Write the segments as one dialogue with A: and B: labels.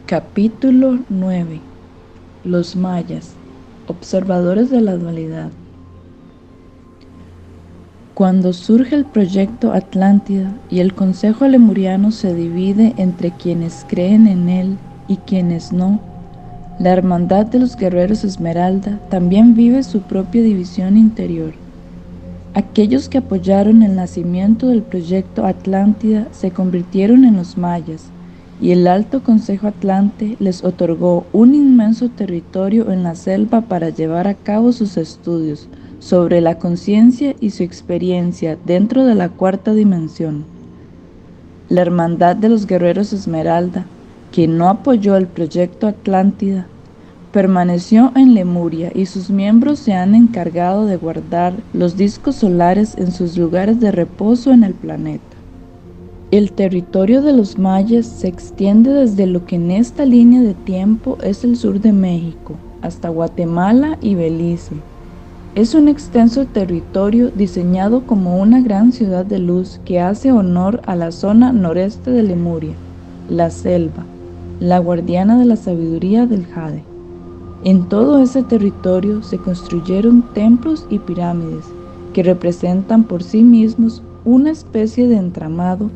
A: Capítulo 9. Los mayas, observadores de la dualidad. Cuando surge el proyecto Atlántida y el Consejo Lemuriano se divide entre quienes creen en él y quienes no, la Hermandad de los Guerreros Esmeralda también vive su propia división interior. Aquellos que apoyaron el nacimiento del proyecto Atlántida se convirtieron en los mayas, y el Alto Consejo Atlante les otorgó un inmenso territorio en la selva para llevar a cabo sus estudios sobre la conciencia y su experiencia dentro de la cuarta dimensión. La Hermandad de los Guerreros Esmeralda, que no apoyó el proyecto Atlántida, permaneció en Lemuria y sus miembros se han encargado de guardar los discos solares en sus lugares de reposo en el planeta. El territorio de los mayas se extiende desde lo que en esta línea de tiempo es el sur de México, hasta Guatemala y Belice. Es un extenso territorio diseñado como una gran ciudad de luz que hace honor a la zona noreste de Lemuria, la selva, la guardiana de la sabiduría del Jade. En todo ese territorio se construyeron templos y pirámides que representan por sí mismos una especie de entramado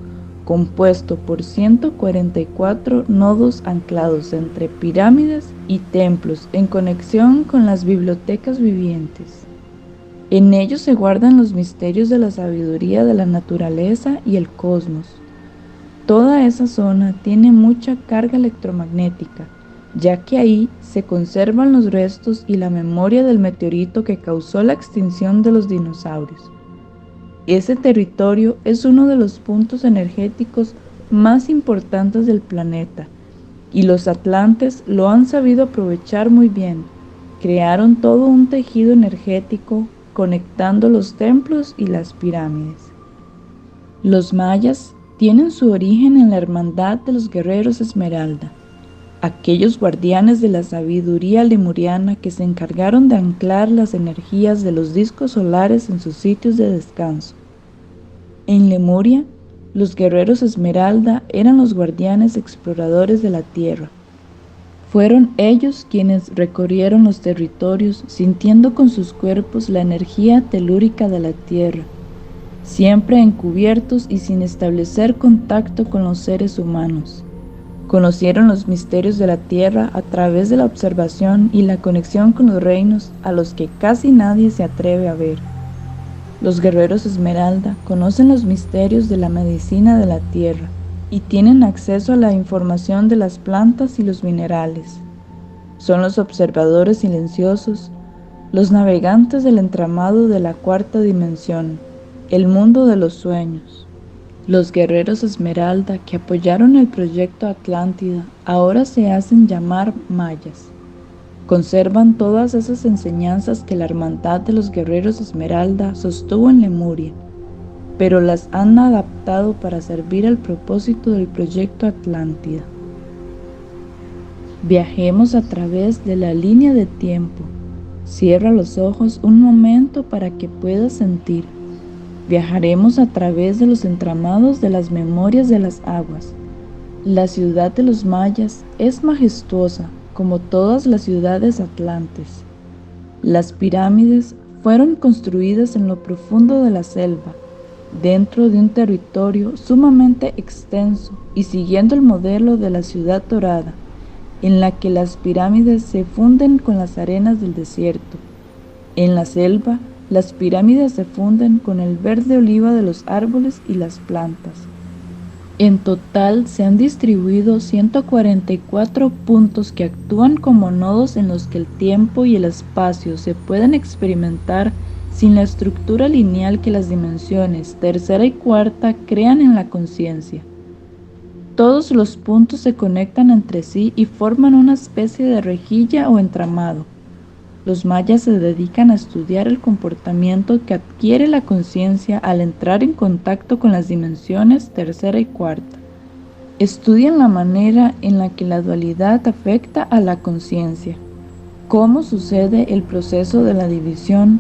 A: compuesto por 144 nodos anclados entre pirámides y templos en conexión con las bibliotecas vivientes. En ellos se guardan los misterios de la sabiduría de la naturaleza y el cosmos. Toda esa zona tiene mucha carga electromagnética, ya que ahí se conservan los restos y la memoria del meteorito que causó la extinción de los dinosaurios. Ese territorio es uno de los puntos energéticos más importantes del planeta, y los atlantes lo han sabido aprovechar muy bien. Crearon todo un tejido energético conectando los templos y las pirámides. Los mayas tienen su origen en la Hermandad de los Guerreros Esmeralda, aquellos guardianes de la sabiduría lemuriana que se encargaron de anclar las energías de los discos solares en sus sitios de descanso. En Lemuria, los guerreros Esmeralda eran los guardianes exploradores de la tierra. Fueron ellos quienes recorrieron los territorios sintiendo con sus cuerpos la energía telúrica de la tierra, siempre encubiertos y sin establecer contacto con los seres humanos. Conocieron los misterios de la tierra a través de la observación y la conexión con los reinos a los que casi nadie se atreve a ver. Los guerreros Esmeralda conocen los misterios de la medicina de la tierra y tienen acceso a la información de las plantas y los minerales. Son los observadores silenciosos, los navegantes del entramado de la cuarta dimensión, el mundo de los sueños. Los guerreros Esmeralda que apoyaron el proyecto Atlántida ahora se hacen llamar mayas. Conservan todas esas enseñanzas que la Hermandad de los Guerreros Esmeralda sostuvo en Lemuria, pero las han adaptado para servir al propósito del proyecto Atlántida. Viajemos a través de la línea de tiempo. Cierra los ojos un momento para que puedas sentir. Viajaremos a través de los entramados de las memorias de las aguas. La ciudad de los mayas es majestuosa, como todas las ciudades atlantes. Las pirámides fueron construidas en lo profundo de la selva, dentro de un territorio sumamente extenso y siguiendo el modelo de la ciudad dorada, en la que las pirámides se funden con las arenas del desierto. En la selva, las pirámides se funden con el verde oliva de los árboles y las plantas. En total se han distribuido 144 puntos que actúan como nodos en los que el tiempo y el espacio se pueden experimentar sin la estructura lineal que las dimensiones tercera y cuarta crean en la conciencia. Todos los puntos se conectan entre sí y forman una especie de rejilla o entramado. Los mayas se dedican a estudiar el comportamiento que adquiere la conciencia al entrar en contacto con las dimensiones tercera y cuarta. Estudian la manera en la que la dualidad afecta a la conciencia, cómo sucede el proceso de la división,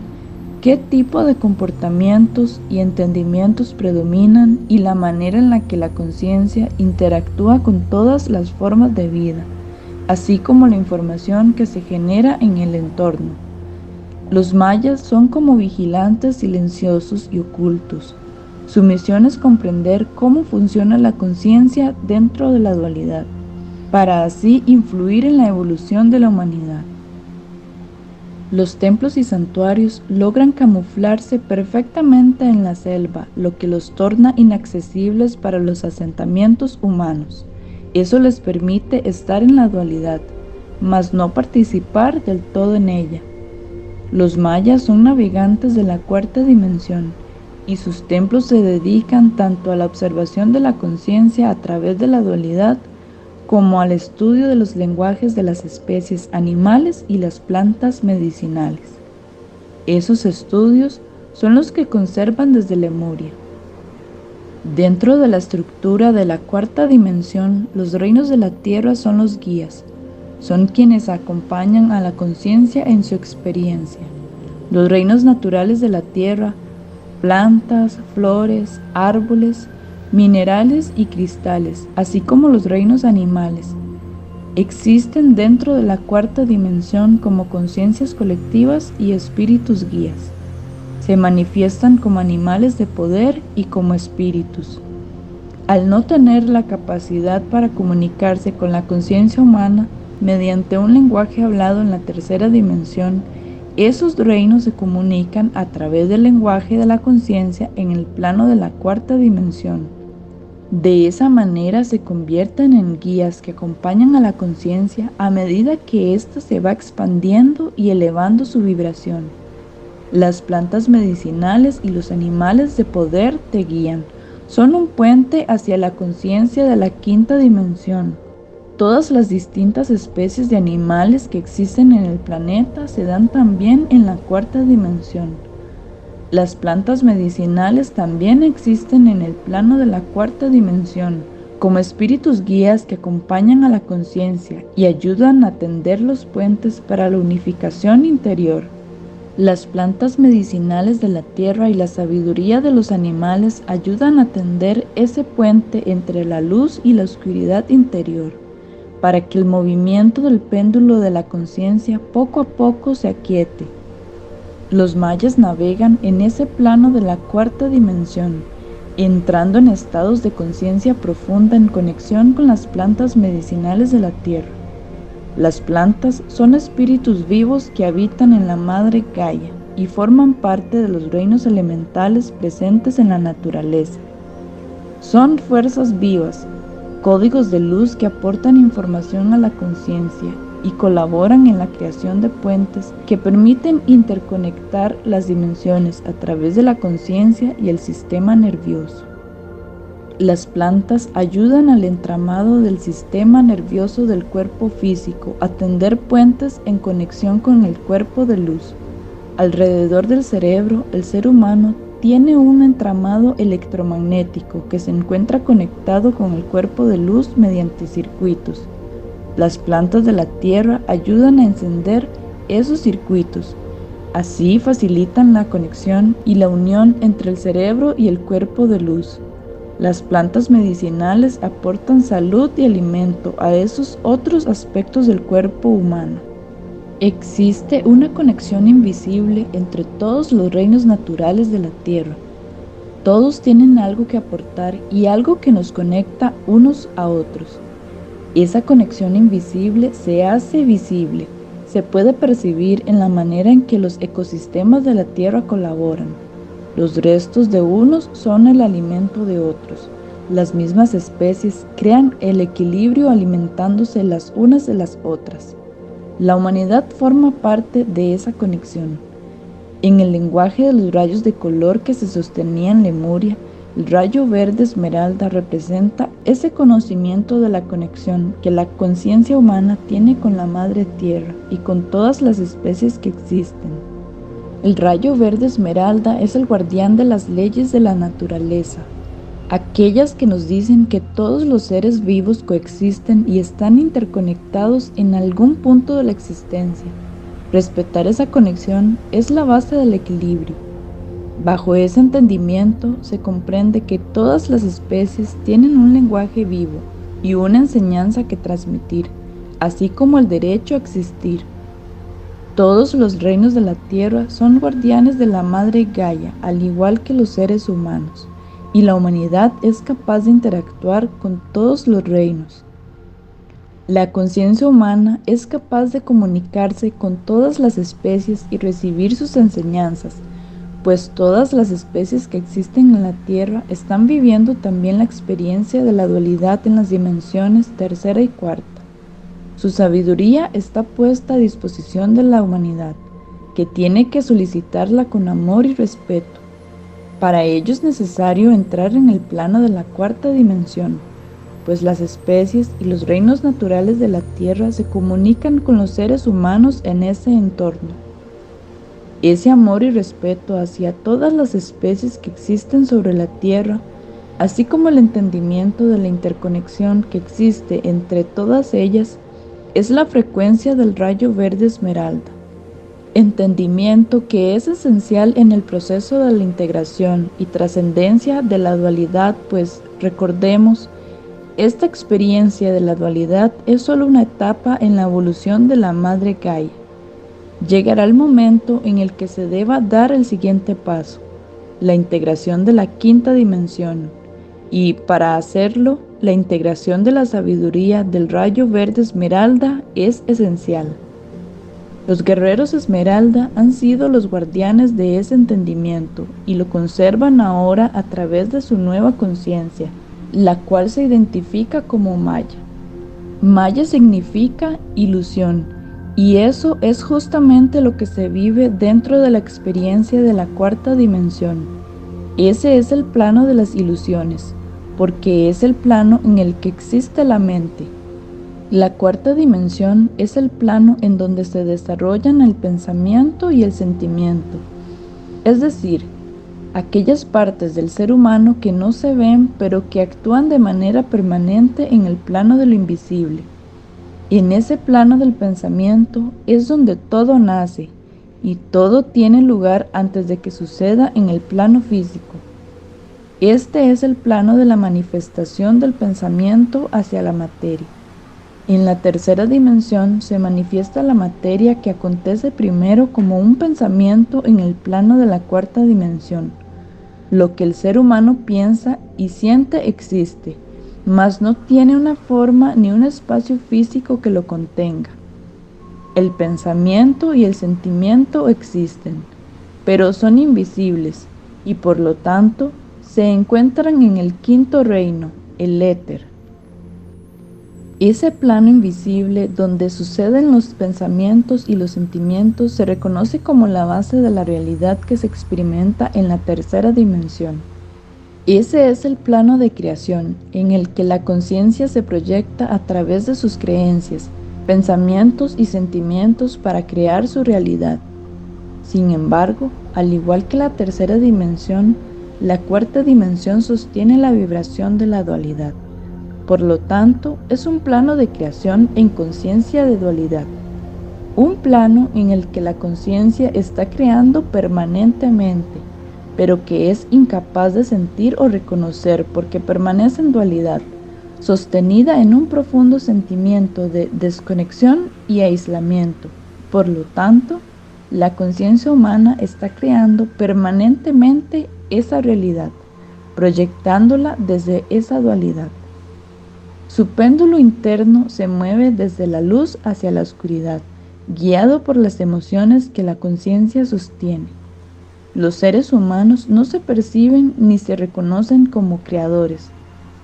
A: qué tipo de comportamientos y entendimientos predominan y la manera en la que la conciencia interactúa con todas las formas de vida, así como la información que se genera en el entorno. Los mayas son como vigilantes silenciosos y ocultos. Su misión es comprender cómo funciona la conciencia dentro de la dualidad, para así influir en la evolución de la humanidad. Los templos y santuarios logran camuflarse perfectamente en la selva, lo que los torna inaccesibles para los asentamientos humanos. Eso les permite estar en la dualidad, mas no participar del todo en ella. Los mayas son navegantes de la cuarta dimensión, y sus templos se dedican tanto a la observación de la conciencia a través de la dualidad, como al estudio de los lenguajes de las especies animales y las plantas medicinales. Esos estudios son los que conservan desde Lemuria. Dentro de la estructura de la cuarta dimensión, los reinos de la tierra son los guías, son quienes acompañan a la conciencia en su experiencia. Los reinos naturales de la tierra, plantas, flores, árboles, minerales y cristales, así como los reinos animales, existen dentro de la cuarta dimensión como conciencias colectivas y espíritus guías. Se manifiestan como animales de poder y como espíritus. Al no tener la capacidad para comunicarse con la conciencia humana mediante un lenguaje hablado en la tercera dimensión, esos reinos se comunican a través del lenguaje de la conciencia en el plano de la cuarta dimensión. De esa manera se convierten en guías que acompañan a la conciencia a medida que ésta se va expandiendo y elevando su vibración. Las plantas medicinales y los animales de poder te guían. Son un puente hacia la conciencia de la quinta dimensión. Todas las distintas especies de animales que existen en el planeta se dan también en la cuarta dimensión. Las plantas medicinales también existen en el plano de la cuarta dimensión, como espíritus guías que acompañan a la conciencia y ayudan a tender los puentes para la unificación interior. Las plantas medicinales de la tierra y la sabiduría de los animales ayudan a tender ese puente entre la luz y la oscuridad interior, para que el movimiento del péndulo de la conciencia poco a poco se aquiete. Los mayas navegan en ese plano de la cuarta dimensión, entrando en estados de conciencia profunda en conexión con las plantas medicinales de la tierra. Las plantas son espíritus vivos que habitan en la madre Gaia y forman parte de los reinos elementales presentes en la naturaleza. Son fuerzas vivas, códigos de luz que aportan información a la conciencia y colaboran en la creación de puentes que permiten interconectar las dimensiones a través de la conciencia y el sistema nervioso. Las plantas ayudan al entramado del sistema nervioso del cuerpo físico a tender puentes en conexión con el cuerpo de luz. Alrededor del cerebro, el ser humano tiene un entramado electromagnético que se encuentra conectado con el cuerpo de luz mediante circuitos. Las plantas de la tierra ayudan a encender esos circuitos. Así facilitan la conexión y la unión entre el cerebro y el cuerpo de luz. Las plantas medicinales aportan salud y alimento a esos otros aspectos del cuerpo humano. Existe una conexión invisible entre todos los reinos naturales de la tierra. Todos tienen algo que aportar y algo que nos conecta unos a otros. Esa conexión invisible se hace visible, se puede percibir en la manera en que los ecosistemas de la tierra colaboran. Los restos de unos son el alimento de otros. Las mismas especies crean el equilibrio alimentándose las unas de las otras. La humanidad forma parte de esa conexión. En el lenguaje de los rayos de color que se sostenía en Lemuria, el rayo verde esmeralda representa ese conocimiento de la conexión que la conciencia humana tiene con la madre tierra y con todas las especies que existen. El rayo verde esmeralda es el guardián de las leyes de la naturaleza, aquellas que nos dicen que todos los seres vivos coexisten y están interconectados en algún punto de la existencia. Respetar esa conexión es la base del equilibrio. Bajo ese entendimiento se comprende que todas las especies tienen un lenguaje vivo y una enseñanza que transmitir. así como el derecho a existir. Todos los reinos de la tierra son guardianes de la Madre Gaia, al igual que los seres humanos, y la humanidad es capaz de interactuar con todos los reinos. La conciencia humana es capaz de comunicarse con todas las especies y recibir sus enseñanzas, pues todas las especies que existen en la Tierra están viviendo también la experiencia de la dualidad en las dimensiones tercera y cuarta. Su sabiduría está puesta a disposición de la humanidad, que tiene que solicitarla con amor y respeto. Para ello es necesario entrar en el plano de la cuarta dimensión, pues las especies y los reinos naturales de la Tierra se comunican con los seres humanos en ese entorno. Ese amor y respeto hacia todas las especies que existen sobre la Tierra, así como el entendimiento de la interconexión que existe entre todas ellas, es la frecuencia del rayo verde esmeralda. Entendimiento que es esencial en el proceso de la integración y trascendencia de la dualidad, pues, recordemos, esta experiencia de la dualidad es solo una etapa en la evolución de la Madre Gaia. Llegará el momento en el que se deba dar el siguiente paso, la integración de la quinta dimensión, y para hacerlo, la integración de la sabiduría del rayo verde esmeralda es esencial. Los guerreros esmeralda han sido los guardianes de ese entendimiento y lo conservan ahora a través de su nueva conciencia, la cual se identifica como Maya. Maya significa ilusión, y eso es justamente lo que se vive dentro de la experiencia de la cuarta dimensión. Ese es el plano de las ilusiones, porque es el plano en el que existe la mente. La cuarta dimensión es el plano en donde se desarrollan el pensamiento y el sentimiento, es decir, aquellas partes del ser humano que no se ven pero que actúan de manera permanente en el plano de lo invisible. En ese plano del pensamiento es donde todo nace y todo tiene lugar antes de que suceda en el plano físico. Este es el plano de la manifestación del pensamiento hacia la materia. En la tercera dimensión se manifiesta la materia que acontece primero como un pensamiento en el plano de la cuarta dimensión. Lo que el ser humano piensa y siente existe, mas no tiene una forma ni un espacio físico que lo contenga. El pensamiento y el sentimiento existen, pero son invisibles y por lo tanto se encuentran en el quinto reino, el éter. Ese plano invisible donde suceden los pensamientos y los sentimientos se reconoce como la base de la realidad que se experimenta en la tercera dimensión. Ese es el plano de creación en el que la conciencia se proyecta a través de sus creencias, pensamientos y sentimientos para crear su realidad. Sin embargo, al igual que la tercera dimensión, la cuarta dimensión sostiene la vibración de la dualidad. Por lo tanto, es un plano de creación en conciencia de dualidad. Un plano en el que la conciencia está creando permanentemente, pero que es incapaz de sentir o reconocer porque permanece en dualidad, sostenida en un profundo sentimiento de desconexión y aislamiento. Por lo tanto, la conciencia humana está creando permanentemente esa realidad, proyectándola desde esa dualidad. Su péndulo interno se mueve desde la luz hacia la oscuridad, guiado por las emociones que la conciencia sostiene. Los seres humanos no se perciben ni se reconocen como creadores,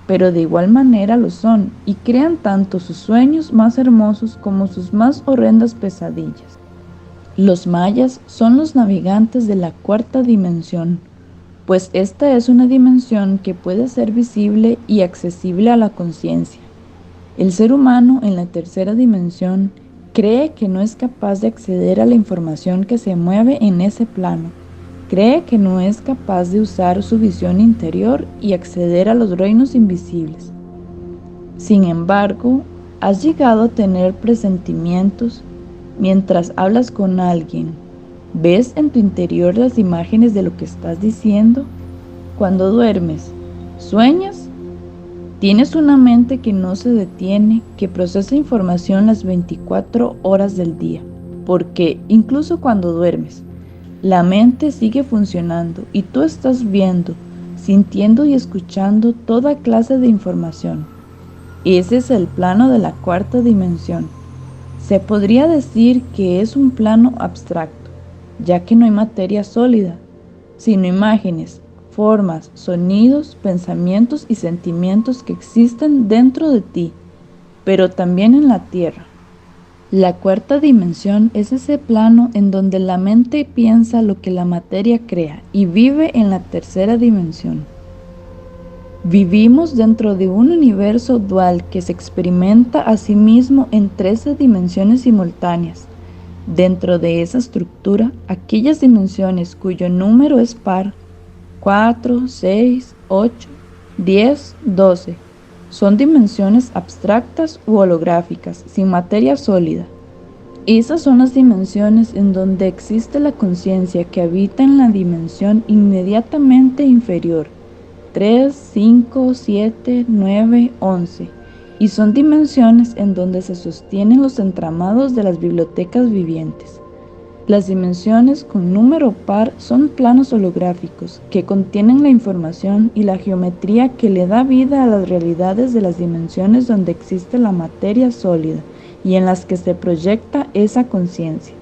A: pero de igual manera lo son y crean tanto sus sueños más hermosos como sus más horrendas pesadillas. Los mayas son los navegantes de la cuarta dimensión, pues esta es una dimensión que puede ser visible y accesible a la conciencia. El ser humano en la tercera dimensión cree que no es capaz de acceder a la información que se mueve en ese plano. Cree que no es capaz de usar su visión interior y acceder a los reinos invisibles. Sin embargo, ¿has llegado a tener presentimientos mientras hablas con alguien? ¿Ves en tu interior las imágenes de lo que estás diciendo? Cuando duermes, ¿sueñas? Tienes una mente que no se detiene, que procesa información las 24 horas del día, porque incluso cuando duermes, la mente sigue funcionando y tú estás viendo, sintiendo y escuchando toda clase de información. Ese es el plano de la cuarta dimensión. Se podría decir que es un plano abstracto, ya que no hay materia sólida, sino imágenes, formas, sonidos, pensamientos y sentimientos que existen dentro de ti, pero también en la Tierra. La cuarta dimensión es ese plano en donde la mente piensa lo que la materia crea y vive en la tercera dimensión. Vivimos dentro de un universo dual que se experimenta a sí mismo en 13 dimensiones simultáneas. Dentro de esa estructura, aquellas dimensiones cuyo número es par, 4, 6, 8, 10, 12, son dimensiones abstractas u holográficas, sin materia sólida. Esas son las dimensiones en donde existe la conciencia que habita en la dimensión inmediatamente inferior, 3, 5, 7, 9, 11, y son dimensiones en donde se sostienen los entramados de las bibliotecas vivientes. Las dimensiones con número par son planos holográficos que contienen la información y la geometría que le da vida a las realidades de las dimensiones donde existe la materia sólida y en las que se proyecta esa conciencia.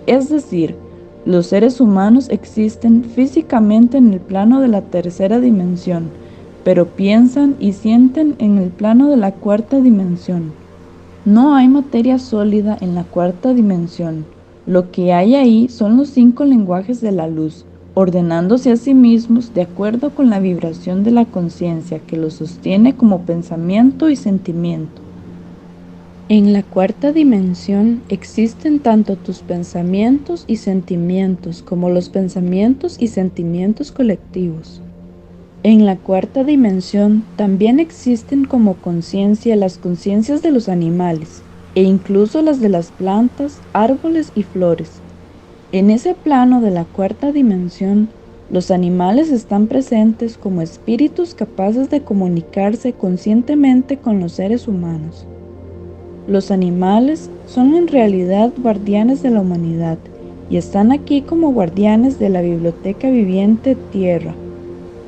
A: Es decir, los seres humanos existen físicamente en el plano de la tercera dimensión, pero piensan y sienten en el plano de la cuarta dimensión. No hay materia sólida en la cuarta dimensión. Lo que hay ahí son los 5 lenguajes de la luz, ordenándose a sí mismos de acuerdo con la vibración de la conciencia que los sostiene como pensamiento y sentimiento. En la cuarta dimensión existen tanto tus pensamientos y sentimientos como los pensamientos y sentimientos colectivos. En la cuarta dimensión también existen como conciencia las conciencias de los animales, e incluso las de las plantas, árboles y flores. En ese plano de la cuarta dimensión, los animales están presentes como espíritus capaces de comunicarse conscientemente con los seres humanos. Los animales son en realidad guardianes de la humanidad y están aquí como guardianes de la biblioteca viviente Tierra.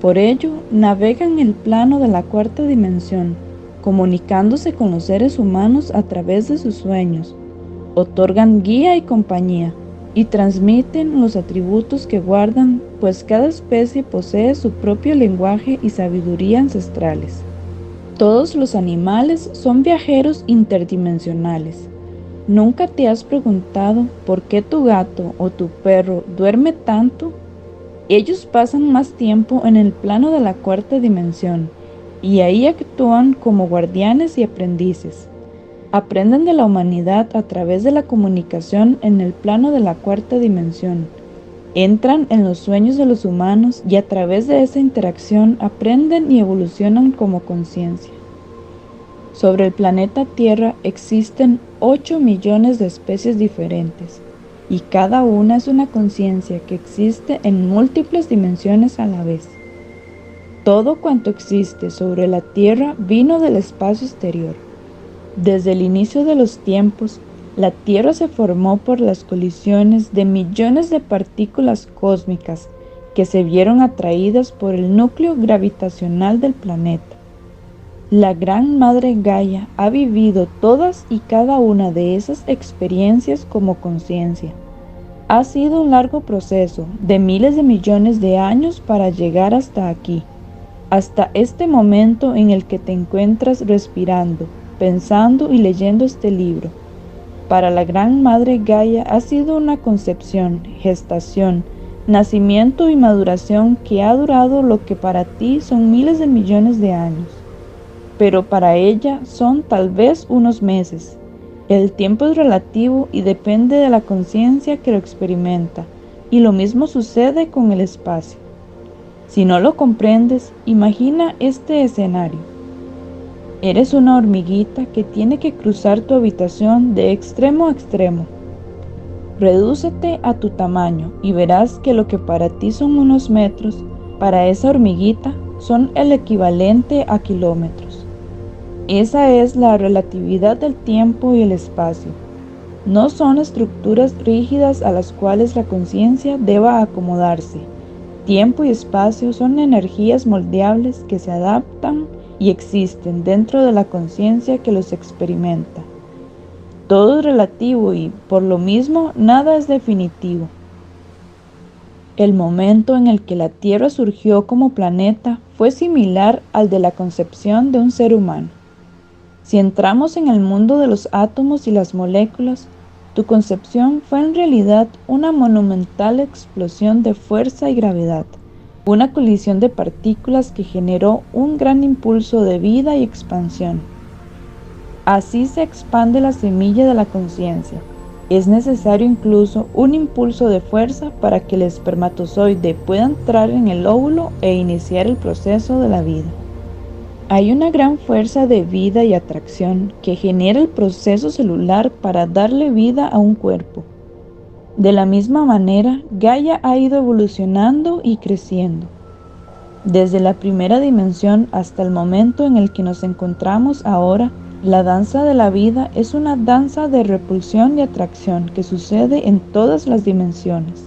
A: Por ello, navegan el plano de la cuarta dimensión, comunicándose con los seres humanos a través de sus sueños, otorgan guía y compañía, y transmiten los atributos que guardan, pues cada especie posee su propio lenguaje y sabiduría ancestrales. Todos los animales son viajeros interdimensionales. ¿Nunca te has preguntado por qué tu gato o tu perro duerme tanto? Ellos pasan más tiempo en el plano de la cuarta dimensión, y ahí actúan como guardianes y aprendices. Aprenden de la humanidad a través de la comunicación en el plano de la cuarta dimensión. Entran en los sueños de los humanos y a través de esa interacción aprenden y evolucionan como conciencia. Sobre el planeta Tierra existen 8 millones de especies diferentes, y cada una es una conciencia que existe en múltiples dimensiones a la vez. Todo cuanto existe sobre la Tierra vino del espacio exterior. Desde el inicio de los tiempos, la Tierra se formó por las colisiones de millones de partículas cósmicas que se vieron atraídas por el núcleo gravitacional del planeta. La Gran Madre Gaia ha vivido todas y cada una de esas experiencias como conciencia. Ha sido un largo proceso de miles de millones de años para llegar hasta aquí, hasta este momento en el que te encuentras respirando, pensando y leyendo este libro. Para la Gran Madre Gaia ha sido una concepción, gestación, nacimiento y maduración que ha durado lo que para ti son miles de millones de años, pero para ella son tal vez unos meses. El tiempo es relativo y depende de la conciencia que lo experimenta, y lo mismo sucede con el espacio. Si no lo comprendes, imagina este escenario. Eres una hormiguita que tiene que cruzar tu habitación de extremo a extremo. Redúcete a tu tamaño y verás que lo que para ti son unos metros, para esa hormiguita son el equivalente a kilómetros. Esa es la relatividad del tiempo y el espacio. No son estructuras rígidas a las cuales la conciencia deba acomodarse. Tiempo y espacio son energías moldeables que se adaptan y existen dentro de la conciencia que los experimenta. Todo es relativo y, por lo mismo, nada es definitivo. El momento en el que la Tierra surgió como planeta fue similar al de la concepción de un ser humano. Si entramos en el mundo de los átomos y las moléculas, tu concepción fue en realidad una monumental explosión de fuerza y gravedad, una colisión de partículas que generó un gran impulso de vida y expansión. Así se expande la semilla de la conciencia. Es necesario incluso un impulso de fuerza para que el espermatozoide pueda entrar en el óvulo e iniciar el proceso de la vida. Hay una gran fuerza de vida y atracción que genera el proceso celular para darle vida a un cuerpo. De la misma manera, Gaia ha ido evolucionando y creciendo. Desde la primera dimensión hasta el momento en el que nos encontramos ahora, la danza de la vida es una danza de repulsión y atracción que sucede en todas las dimensiones.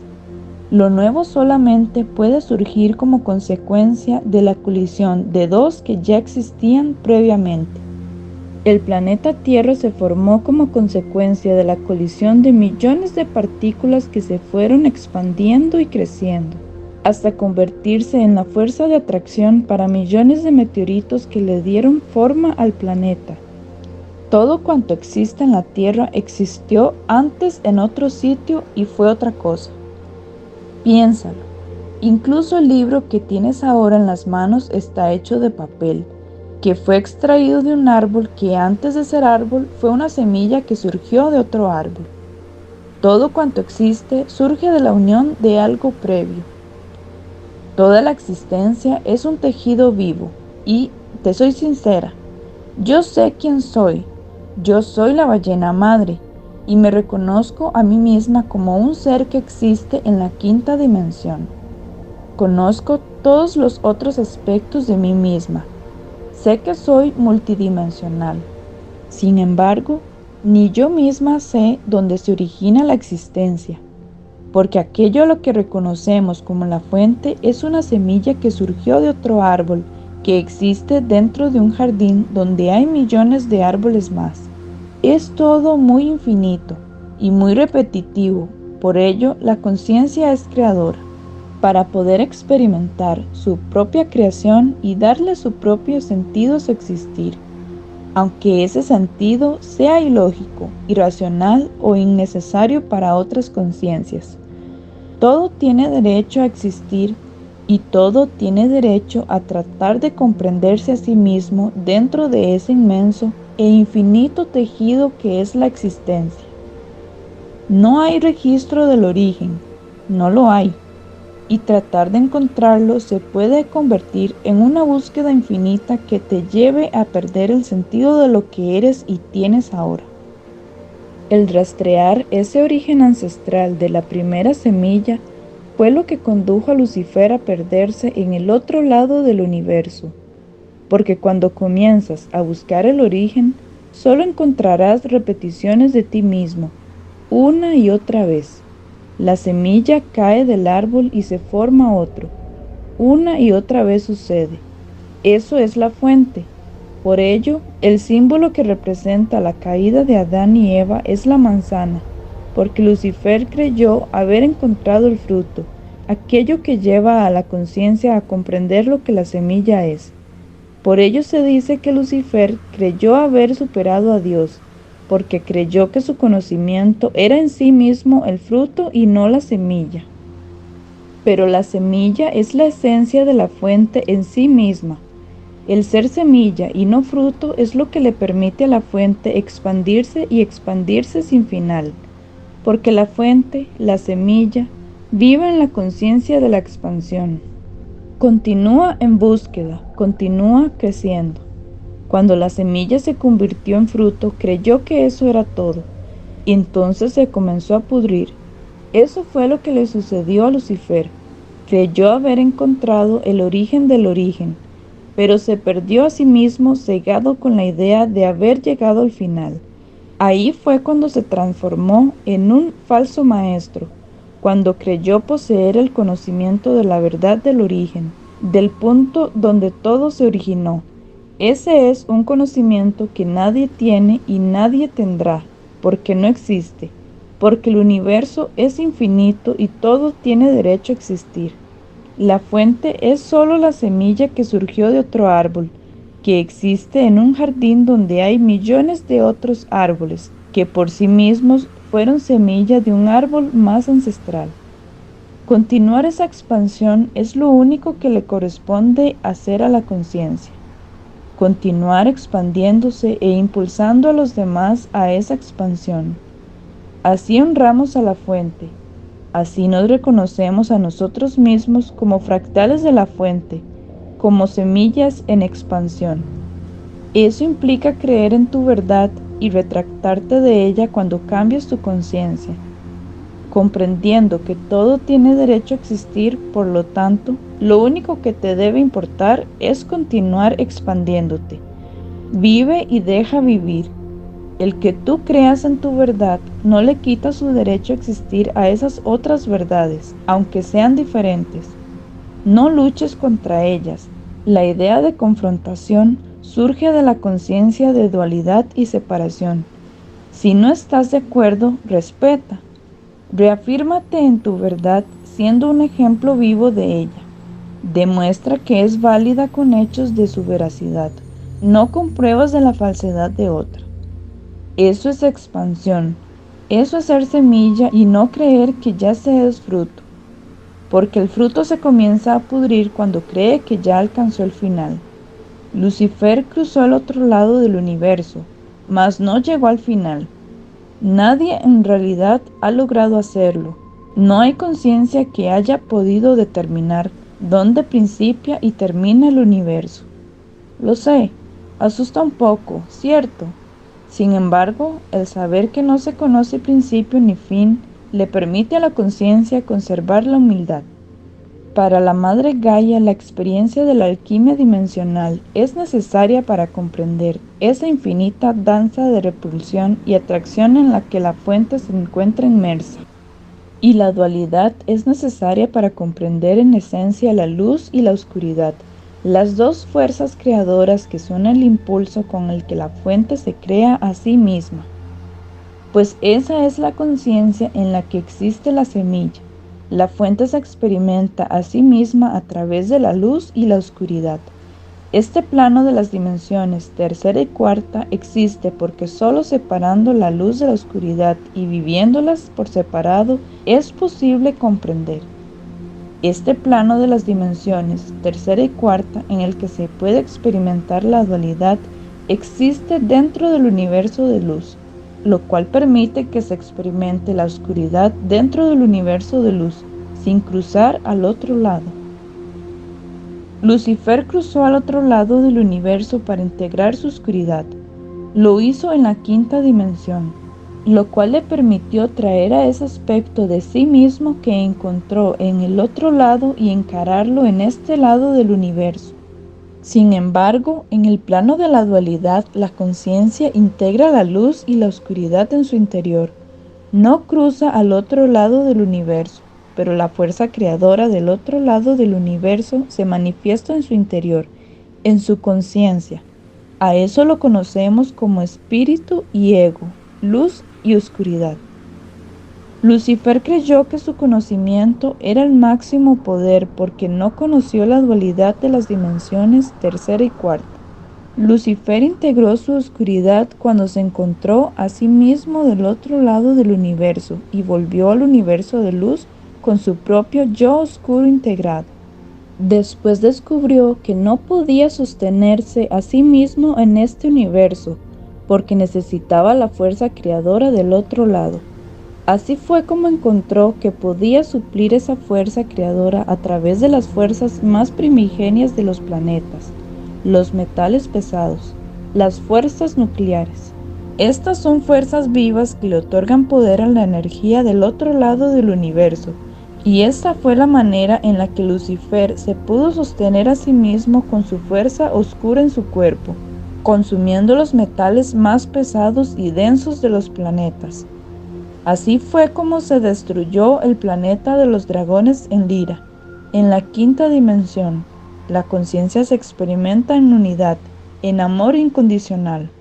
A: Lo nuevo solamente puede surgir como consecuencia de la colisión de dos que ya existían previamente. El planeta Tierra se formó como consecuencia de la colisión de millones de partículas que se fueron expandiendo y creciendo, hasta convertirse en la fuerza de atracción para millones de meteoritos que le dieron forma al planeta. Todo cuanto existe en la Tierra existió antes en otro sitio y fue otra cosa. Piénsalo, incluso el libro que tienes ahora en las manos está hecho de papel, que fue extraído de un árbol que antes de ser árbol fue una semilla que surgió de otro árbol. Todo cuanto existe surge de la unión de algo previo. Toda la existencia es un tejido vivo y, te soy sincera, yo sé quién soy. Yo soy la ballena madre y me reconozco a mí misma como un ser que existe en la quinta dimensión. Conozco todos los otros aspectos de mí misma. Sé que soy multidimensional. Sin embargo, ni yo misma sé dónde se origina la existencia, porque aquello a lo que reconocemos como la fuente es una semilla que surgió de otro árbol que existe dentro de un jardín donde hay millones de árboles más. Es todo muy infinito y muy repetitivo, por ello la conciencia es creadora, para poder experimentar su propia creación y darle su propio sentido a su existir, aunque ese sentido sea ilógico, irracional o innecesario para otras conciencias. Todo tiene derecho a existir y todo tiene derecho a tratar de comprenderse a sí mismo dentro de ese inmenso e infinito tejido que es la existencia. No hay registro del origen, no lo hay, y tratar de encontrarlo se puede convertir en una búsqueda infinita que te lleve a perder el sentido de lo que eres y tienes ahora. El rastrear ese origen ancestral de la primera semilla fue lo que condujo a Lucifer a perderse en el otro lado del universo, porque cuando comienzas a buscar el origen, solo encontrarás repeticiones de ti mismo, una y otra vez. La semilla cae del árbol y se forma otro. Una y otra vez sucede. Eso es la fuente. Por ello, el símbolo que representa la caída de Adán y Eva es la manzana, porque Lucifer creyó haber encontrado el fruto, aquello que lleva a la conciencia a comprender lo que la semilla es. Por ello se dice que Lucifer creyó haber superado a Dios, porque creyó que su conocimiento era en sí mismo el fruto y no la semilla. Pero la semilla es la esencia de la fuente en sí misma. El ser semilla y no fruto es lo que le permite a la fuente expandirse y expandirse sin final, porque la fuente, la semilla, vive en la conciencia de la expansión. Continúa en búsqueda, continúa creciendo. Cuando la semilla se convirtió en fruto, creyó que eso era todo, y entonces se comenzó a pudrir. Eso fue lo que le sucedió a Lucifer. Creyó haber encontrado el origen del origen, pero se perdió a sí mismo cegado con la idea de haber llegado al final. Ahí fue cuando se transformó en un falso maestro, cuando creyó poseer el conocimiento de la verdad del origen, del punto donde todo se originó. Ese es un conocimiento que nadie tiene y nadie tendrá, porque no existe, porque el universo es infinito y todo tiene derecho a existir. La fuente es solo la semilla que surgió de otro árbol, que existe en un jardín donde hay millones de otros árboles, que por sí mismos fueron semilla de un árbol más ancestral. Continuar esa expansión es lo único que le corresponde hacer a la conciencia. Continuar expandiéndose e impulsando a los demás a esa expansión. Así honramos a la fuente. Así nos reconocemos a nosotros mismos como fractales de la fuente, como semillas en expansión. Eso implica creer en tu verdad y retractarte de ella cuando cambias tu conciencia, comprendiendo que todo tiene derecho a existir. Por lo tanto, lo único que te debe importar es continuar expandiéndote. Vive y deja vivir. El que tú creas en tu verdad no le quita su derecho a existir a esas otras verdades, aunque sean diferentes. No luches contra ellas. La idea de confrontación surge de la conciencia de dualidad y separación. Si no estás de acuerdo, respeta. Reafírmate en tu verdad siendo un ejemplo vivo de ella. Demuestra que es válida con hechos de su veracidad, no con pruebas de la falsedad de otra. Eso es expansión, eso es ser semilla y no creer que ya se es fruto, porque el fruto se comienza a pudrir cuando cree que ya alcanzó el final. Lucifer cruzó al otro lado del universo, mas no llegó al final. Nadie en realidad ha logrado hacerlo. No hay conciencia que haya podido determinar dónde principia y termina el universo. Lo sé, asusta un poco, ¿cierto? Sin embargo, el saber que no se conoce principio ni fin le permite a la conciencia conservar la humildad. Para la Madre Gaia, la experiencia de la alquimia dimensional es necesaria para comprender esa infinita danza de repulsión y atracción en la que la fuente se encuentra inmersa. Y la dualidad es necesaria para comprender en esencia la luz y la oscuridad, las dos fuerzas creadoras que son el impulso con el que la fuente se crea a sí misma. Pues esa es la conciencia en la que existe la semilla. La fuente se experimenta a sí misma a través de la luz y la oscuridad. Este plano de las dimensiones tercera y cuarta existe porque solo separando la luz de la oscuridad y viviéndolas por separado es posible comprender. Este plano de las dimensiones tercera y cuarta en el que se puede experimentar la dualidad existe dentro del universo de luz, lo cual permite que se experimente la oscuridad dentro del universo de luz, sin cruzar al otro lado. Lucifer cruzó al otro lado del universo para integrar su oscuridad. Lo hizo en la quinta dimensión, lo cual le permitió traer a ese aspecto de sí mismo que encontró en el otro lado y encararlo en este lado del universo. Sin embargo, en el plano de la dualidad, la conciencia integra la luz y la oscuridad en su interior. No cruza al otro lado del universo, pero la fuerza creadora del otro lado del universo se manifiesta en su interior, en su conciencia. A eso lo conocemos como espíritu y ego, luz y oscuridad. Lucifer creyó que su conocimiento era el máximo poder porque no conoció la dualidad de las dimensiones tercera y cuarta. Lucifer integró su oscuridad cuando se encontró a sí mismo del otro lado del universo y volvió al universo de luz con su propio yo oscuro integrado. Después descubrió que no podía sostenerse a sí mismo en este universo porque necesitaba la fuerza creadora del otro lado. Así fue como encontró que podía suplir esa fuerza creadora a través de las fuerzas más primigenias de los planetas, los metales pesados, las fuerzas nucleares. Estas son fuerzas vivas que le otorgan poder a la energía del otro lado del universo Y esta fue la manera en la que Lucifer se pudo sostener a sí mismo con su fuerza oscura en su cuerpo, consumiendo los metales más pesados y densos de los planetas. Así fue como se destruyó el planeta de los dragones en Lira. En la quinta dimensión, la conciencia se experimenta en unidad, en amor incondicional.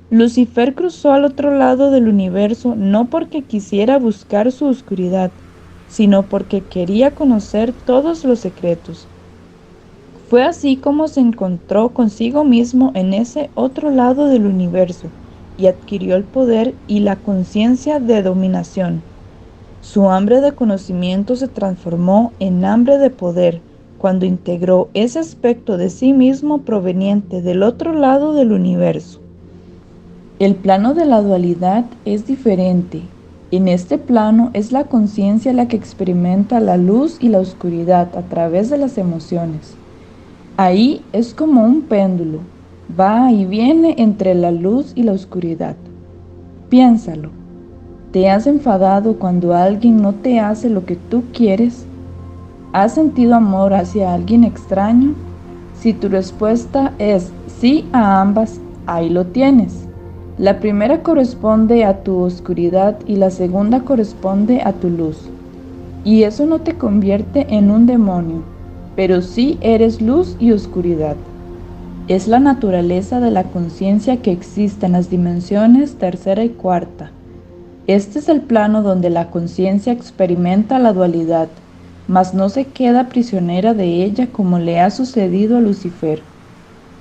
A: Lucifer cruzó al otro lado del universo no porque quisiera buscar su oscuridad, sino porque quería conocer todos los secretos. Fue así como se encontró consigo mismo en ese otro lado del universo y adquirió el poder y la conciencia de dominación. Su hambre de conocimiento se transformó en hambre de poder cuando integró ese aspecto de sí mismo proveniente del otro lado del universo. El plano de la dualidad es diferente. En este plano es la conciencia la que experimenta la luz y la oscuridad a través de las emociones. Ahí es como un péndulo, va y viene entre la luz y la oscuridad. Piénsalo. ¿Te has enfadado cuando alguien no te hace lo que tú quieres? ¿Has sentido amor hacia alguien extraño? Si tu respuesta es sí a ambas, ahí lo tienes. La primera corresponde a tu oscuridad y la segunda corresponde a tu luz. Y eso no te convierte en un demonio, pero sí eres luz y oscuridad. Es la naturaleza de la conciencia que existe en las dimensiones tercera y cuarta. Este es el plano donde la conciencia experimenta la dualidad, mas no se queda prisionera de ella como le ha sucedido a Lucifer,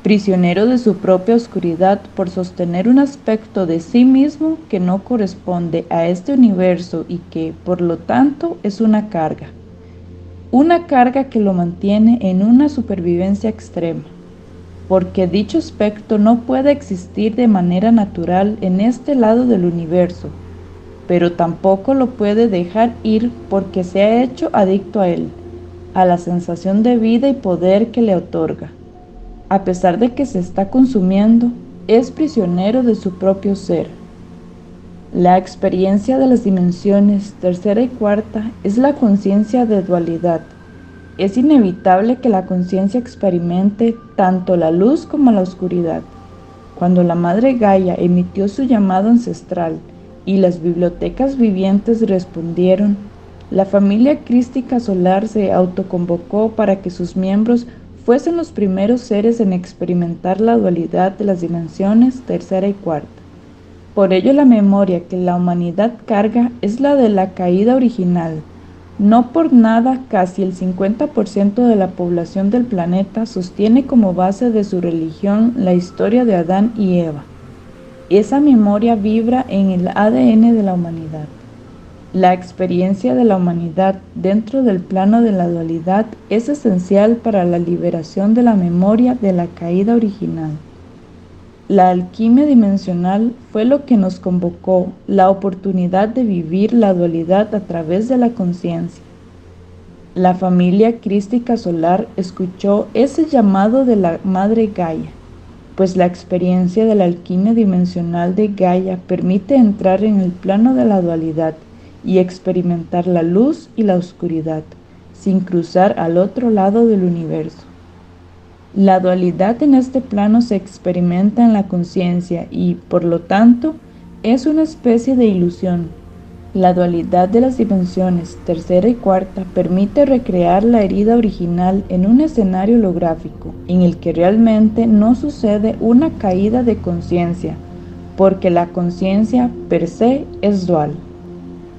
A: prisionero de su propia oscuridad por sostener un aspecto de sí mismo que no corresponde a este universo y que, por lo tanto, es una carga que lo mantiene en una supervivencia extrema, porque dicho aspecto no puede existir de manera natural en este lado del universo, pero tampoco lo puede dejar ir porque se ha hecho adicto a él, a la sensación de vida y poder que le otorga. A pesar de que se está consumiendo, es prisionero de su propio ser. La experiencia de las dimensiones tercera y cuarta es la conciencia de dualidad. Es inevitable que la conciencia experimente tanto la luz como la oscuridad. Cuando la Madre Gaia emitió su llamado ancestral y las bibliotecas vivientes respondieron, la familia crística solar se autoconvocó para que sus miembros fuesen los primeros seres en experimentar la dualidad de las dimensiones tercera y cuarta. Por ello la memoria que la humanidad carga es la de la caída original. No por nada casi el 50% de la población del planeta sostiene como base de su religión la historia de Adán y Eva. Esa memoria vibra en el ADN de la humanidad. La experiencia de la humanidad dentro del plano de la dualidad es esencial para la liberación de la memoria de la caída original. La alquimia dimensional fue lo que nos convocó, la oportunidad de vivir la dualidad a través de la conciencia. La familia crística solar escuchó ese llamado de la Madre Gaia, pues la experiencia de la alquimia dimensional de Gaia permite entrar en el plano de la dualidad y experimentar la luz y la oscuridad, sin cruzar al otro lado del universo. La dualidad en este plano se experimenta en la conciencia y, por lo tanto, es una especie de ilusión. La dualidad de las dimensiones tercera y cuarta permite recrear la herida original en un escenario holográfico, en el que realmente no sucede una caída de conciencia, porque la conciencia per se es dual.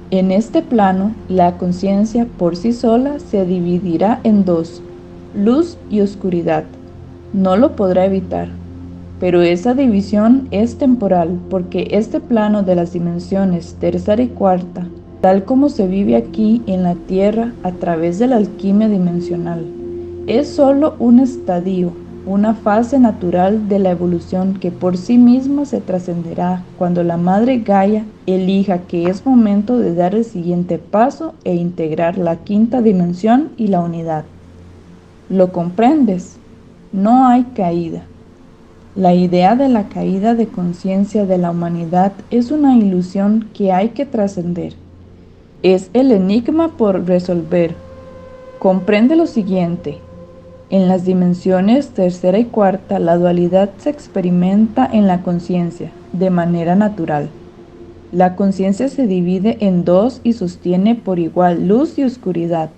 A: En este plano, la conciencia por sí sola se dividirá en dos, luz y oscuridad. No lo podrá evitar, pero esa división es temporal porque este plano de las dimensiones tercera y cuarta, tal como se vive aquí en la Tierra a través de la alquimia dimensional, es solo un estadio, una fase natural de la evolución que por sí misma se trascenderá cuando la Madre Gaia elija que es momento de dar el siguiente paso e integrar la quinta dimensión y la unidad. ¿Lo comprendes? No hay caída. La idea de la caída de conciencia de la humanidad es una ilusión que hay que trascender. Es el enigma por resolver. Comprende lo siguiente. En las dimensiones tercera y cuarta, la dualidad se experimenta en la conciencia, de manera natural. La conciencia se divide en dos y sostiene por igual luz y oscuridad.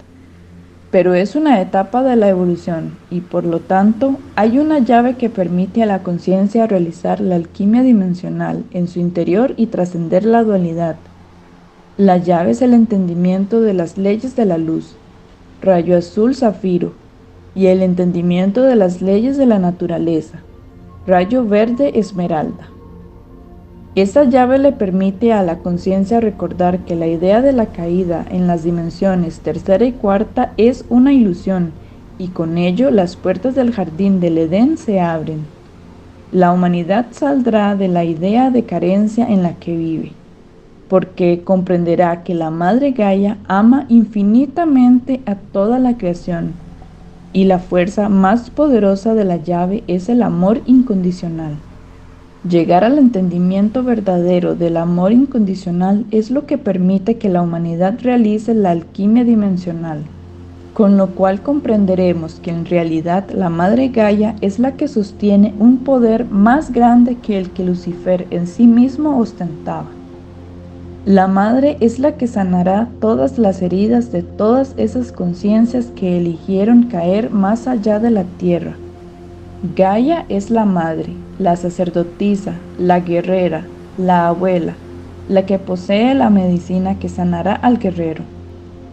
A: Pero es una etapa de la evolución y por lo tanto hay una llave que permite a la conciencia realizar la alquimia dimensional en su interior y trascender la dualidad. La llave es el entendimiento de las leyes de la luz, rayo azul zafiro, y el entendimiento de las leyes de la naturaleza, rayo verde esmeralda. Esta llave le permite a la conciencia recordar que la idea de la caída en las dimensiones tercera y cuarta es una ilusión, y con ello las puertas del jardín del Edén se abren. La humanidad saldrá de la idea de carencia en la que vive, porque comprenderá que la Madre Gaia ama infinitamente a toda la creación, y la fuerza más poderosa de la llave es el amor incondicional. Llegar al entendimiento verdadero del amor incondicional es lo que permite que la humanidad realice la alquimia dimensional, con lo cual comprenderemos que en realidad la Madre Gaia es la que sostiene un poder más grande que el que Lucifer en sí mismo ostentaba. La Madre es la que sanará todas las heridas de todas esas conciencias que eligieron caer más allá de la tierra. Gaia es la madre, la sacerdotisa, la guerrera, la abuela, la que posee la medicina que sanará al guerrero.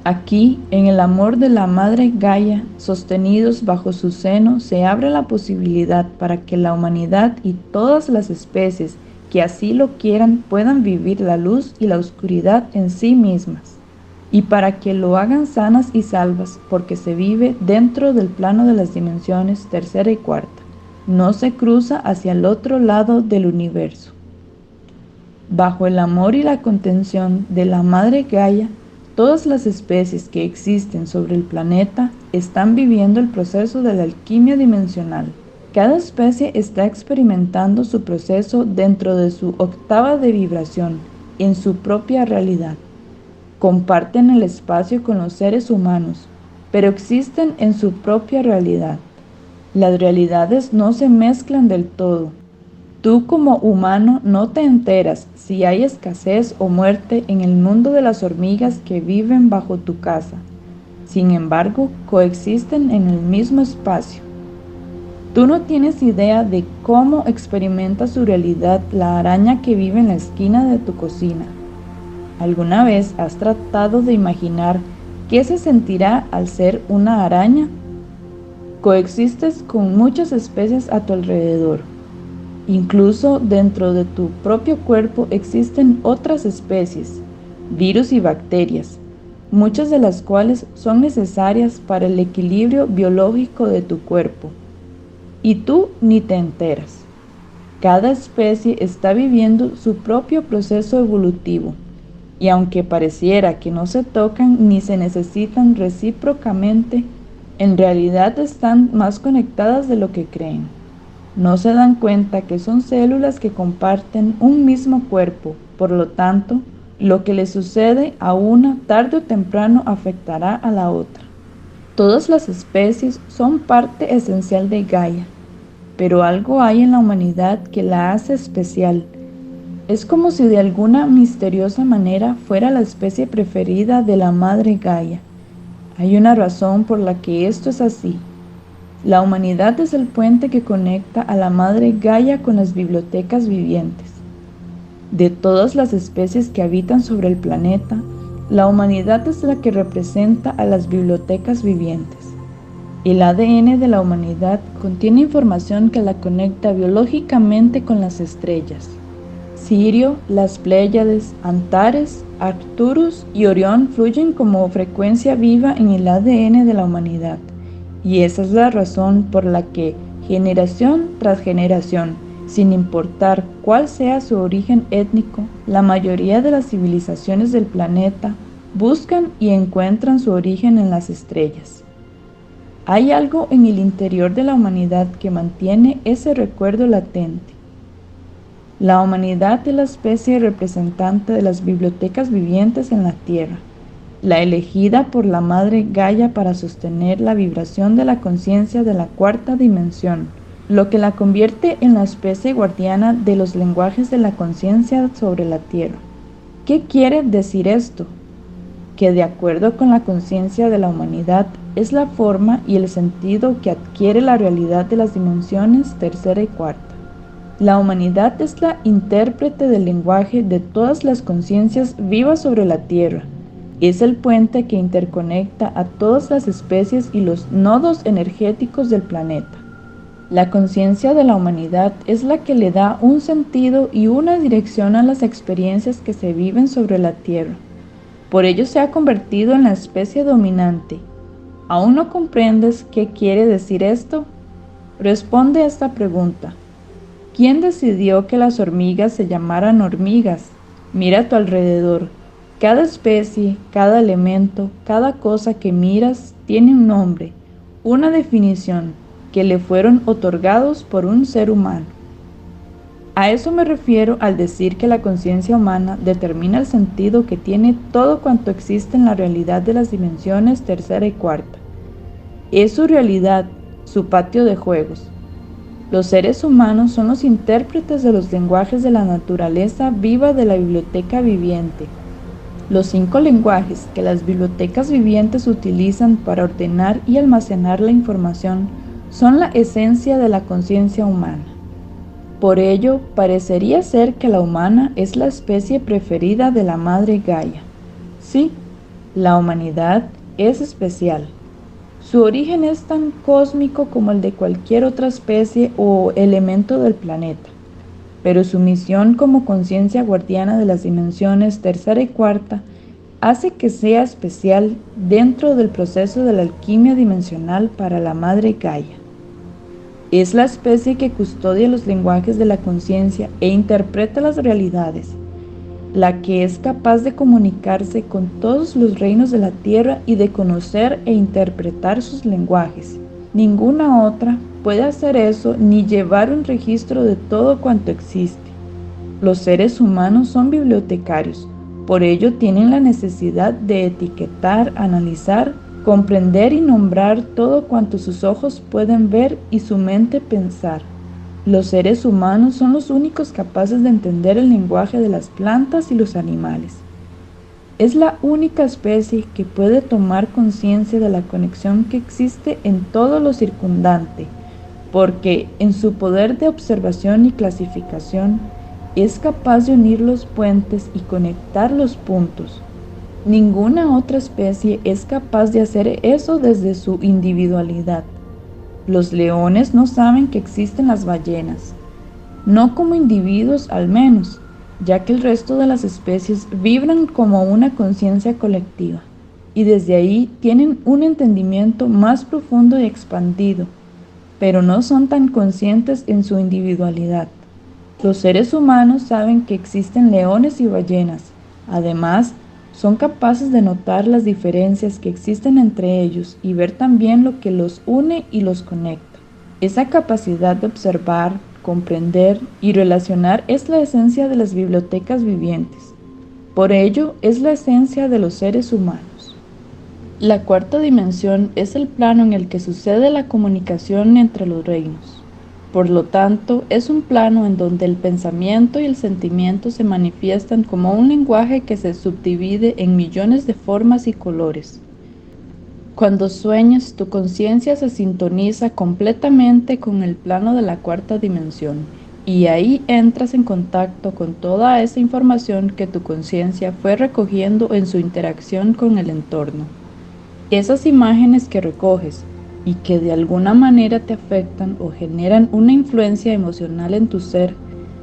A: Aquí, en el amor de la Madre Gaia, sostenidos bajo su seno, se abre la posibilidad para que la humanidad y todas las especies que así lo quieran puedan vivir la luz y la oscuridad en sí mismas, y para que lo hagan sanas y salvas, porque se vive dentro del plano de las dimensiones tercera y cuarta. No se cruza hacia el otro lado del universo. Bajo el amor y la contención de la Madre Gaia, todas las especies que existen sobre el planeta están viviendo el proceso de la alquimia dimensional. Cada especie está experimentando su proceso dentro de su octava de vibración, en su propia realidad. Comparten el espacio con los seres humanos, pero existen en su propia realidad. Las realidades no se mezclan del todo. Tú como humano no te enteras si hay escasez o muerte en el mundo de las hormigas que viven bajo tu casa. Sin embargo, coexisten en el mismo espacio. Tú no tienes idea de cómo experimenta su realidad la araña que vive en la esquina de tu cocina. ¿Alguna vez has tratado de imaginar qué se sentirá al ser una araña? Coexistes con muchas especies a tu alrededor. Incluso dentro de tu propio cuerpo existen otras especies, virus y bacterias, muchas de las cuales son necesarias para el equilibrio biológico de tu cuerpo. Y tú ni te enteras. Cada especie está viviendo su propio proceso evolutivo, y aunque pareciera que no se tocan ni se necesitan recíprocamente, en realidad están más conectadas de lo que creen. No se dan cuenta que son células que comparten un mismo cuerpo, por lo tanto, lo que le sucede a una tarde o temprano afectará a la otra. Todas las especies son parte esencial de Gaia, pero algo hay en la humanidad que la hace especial. Es como si de alguna misteriosa manera fuera la especie preferida de la Madre Gaia. Hay una razón por la que esto es así. La humanidad es el puente que conecta a la Madre Gaia con las bibliotecas vivientes. De todas las especies que habitan sobre el planeta, la humanidad es la que representa a las bibliotecas vivientes. El ADN de la humanidad contiene información que la conecta biológicamente con las estrellas. Sirio, las Pléyades, Antares, Arcturus y Orión fluyen como frecuencia viva en el ADN de la humanidad, y esa es la razón por la que, generación tras generación, sin importar cuál sea su origen étnico, la mayoría de las civilizaciones del planeta buscan y encuentran su origen en las estrellas. Hay algo en el interior de la humanidad que mantiene ese recuerdo latente. La humanidad es la especie representante de las bibliotecas vivientes en la Tierra. la elegida por la Madre Gaia para sostener la vibración de la conciencia de la cuarta dimensión, lo que la convierte en la especie guardiana de los lenguajes de la conciencia sobre la Tierra. ¿Qué quiere decir esto? Que de acuerdo con la conciencia de la humanidad, es la forma y el sentido que adquiere la realidad de las dimensiones tercera y cuarta. La humanidad es la intérprete del lenguaje de todas las conciencias vivas sobre la Tierra. Es el puente que interconecta a todas las especies y los nodos energéticos del planeta. La conciencia de la humanidad es la que le da un sentido y una dirección a las experiencias que se viven sobre la Tierra. Por ello se ha convertido en la especie dominante. ¿Aún no comprendes qué quiere decir esto? Responde a esta pregunta. ¿Quién decidió que las hormigas se llamaran hormigas? Mira a tu alrededor. Cada especie, cada elemento, cada cosa que miras tiene un nombre, una definición, que le fueron otorgados por un ser humano. A eso me refiero al decir que la conciencia humana determina el sentido que tiene todo cuanto existe en la realidad de las dimensiones tercera y cuarta. Es su realidad, su patio de juegos. Los seres humanos son los intérpretes de los lenguajes de la naturaleza viva de la biblioteca viviente. Los 5 lenguajes que las bibliotecas vivientes utilizan para ordenar y almacenar la información son la esencia de la conciencia humana. Por ello, parecería ser que la humana es la especie preferida de la Madre Gaia. Sí, la humanidad es especial. Su origen es tan cósmico como el de cualquier otra especie o elemento del planeta, pero su misión como conciencia guardiana de las dimensiones tercera y cuarta hace que sea especial dentro del proceso de la alquimia dimensional para la Madre Gaia. Es la especie que custodia los lenguajes de la conciencia e interpreta las realidades, la que es capaz de comunicarse con todos los reinos de la Tierra y de conocer e interpretar sus lenguajes. Ninguna otra puede hacer eso ni llevar un registro de todo cuanto existe. Los seres humanos son bibliotecarios, por ello tienen la necesidad de etiquetar, analizar, comprender y nombrar todo cuanto sus ojos pueden ver y su mente pensar. Los seres humanos son los únicos capaces de entender el lenguaje de las plantas y los animales. Es la única especie que puede tomar conciencia de la conexión que existe en todo lo circundante, porque en su poder de observación y clasificación es capaz de unir los puentes y conectar los puntos. Ninguna otra especie es capaz de hacer eso desde su individualidad. Los leones no saben que existen las ballenas, no como individuos al menos, ya que el resto de las especies vibran como una conciencia colectiva, y desde ahí tienen un entendimiento más profundo y expandido, pero no son tan conscientes en su individualidad. Los seres humanos saben que existen leones y ballenas, además, son capaces de notar las diferencias que existen entre ellos y ver también lo que los une y los conecta. Esa capacidad de observar, comprender y relacionar es la esencia de las bibliotecas vivientes. Por ello, es la esencia de los seres humanos. La cuarta dimensión es el plano en el que sucede la comunicación entre los reinos. Por lo tanto, es un plano en donde el pensamiento y el sentimiento se manifiestan como un lenguaje que se subdivide en millones de formas y colores. Cuando sueñas, tu conciencia se sintoniza completamente con el plano de la cuarta dimensión, y ahí entras en contacto con toda esa información que tu conciencia fue recogiendo en su interacción con el entorno. Esas imágenes que recoges, y que de alguna manera te afectan o generan una influencia emocional en tu ser,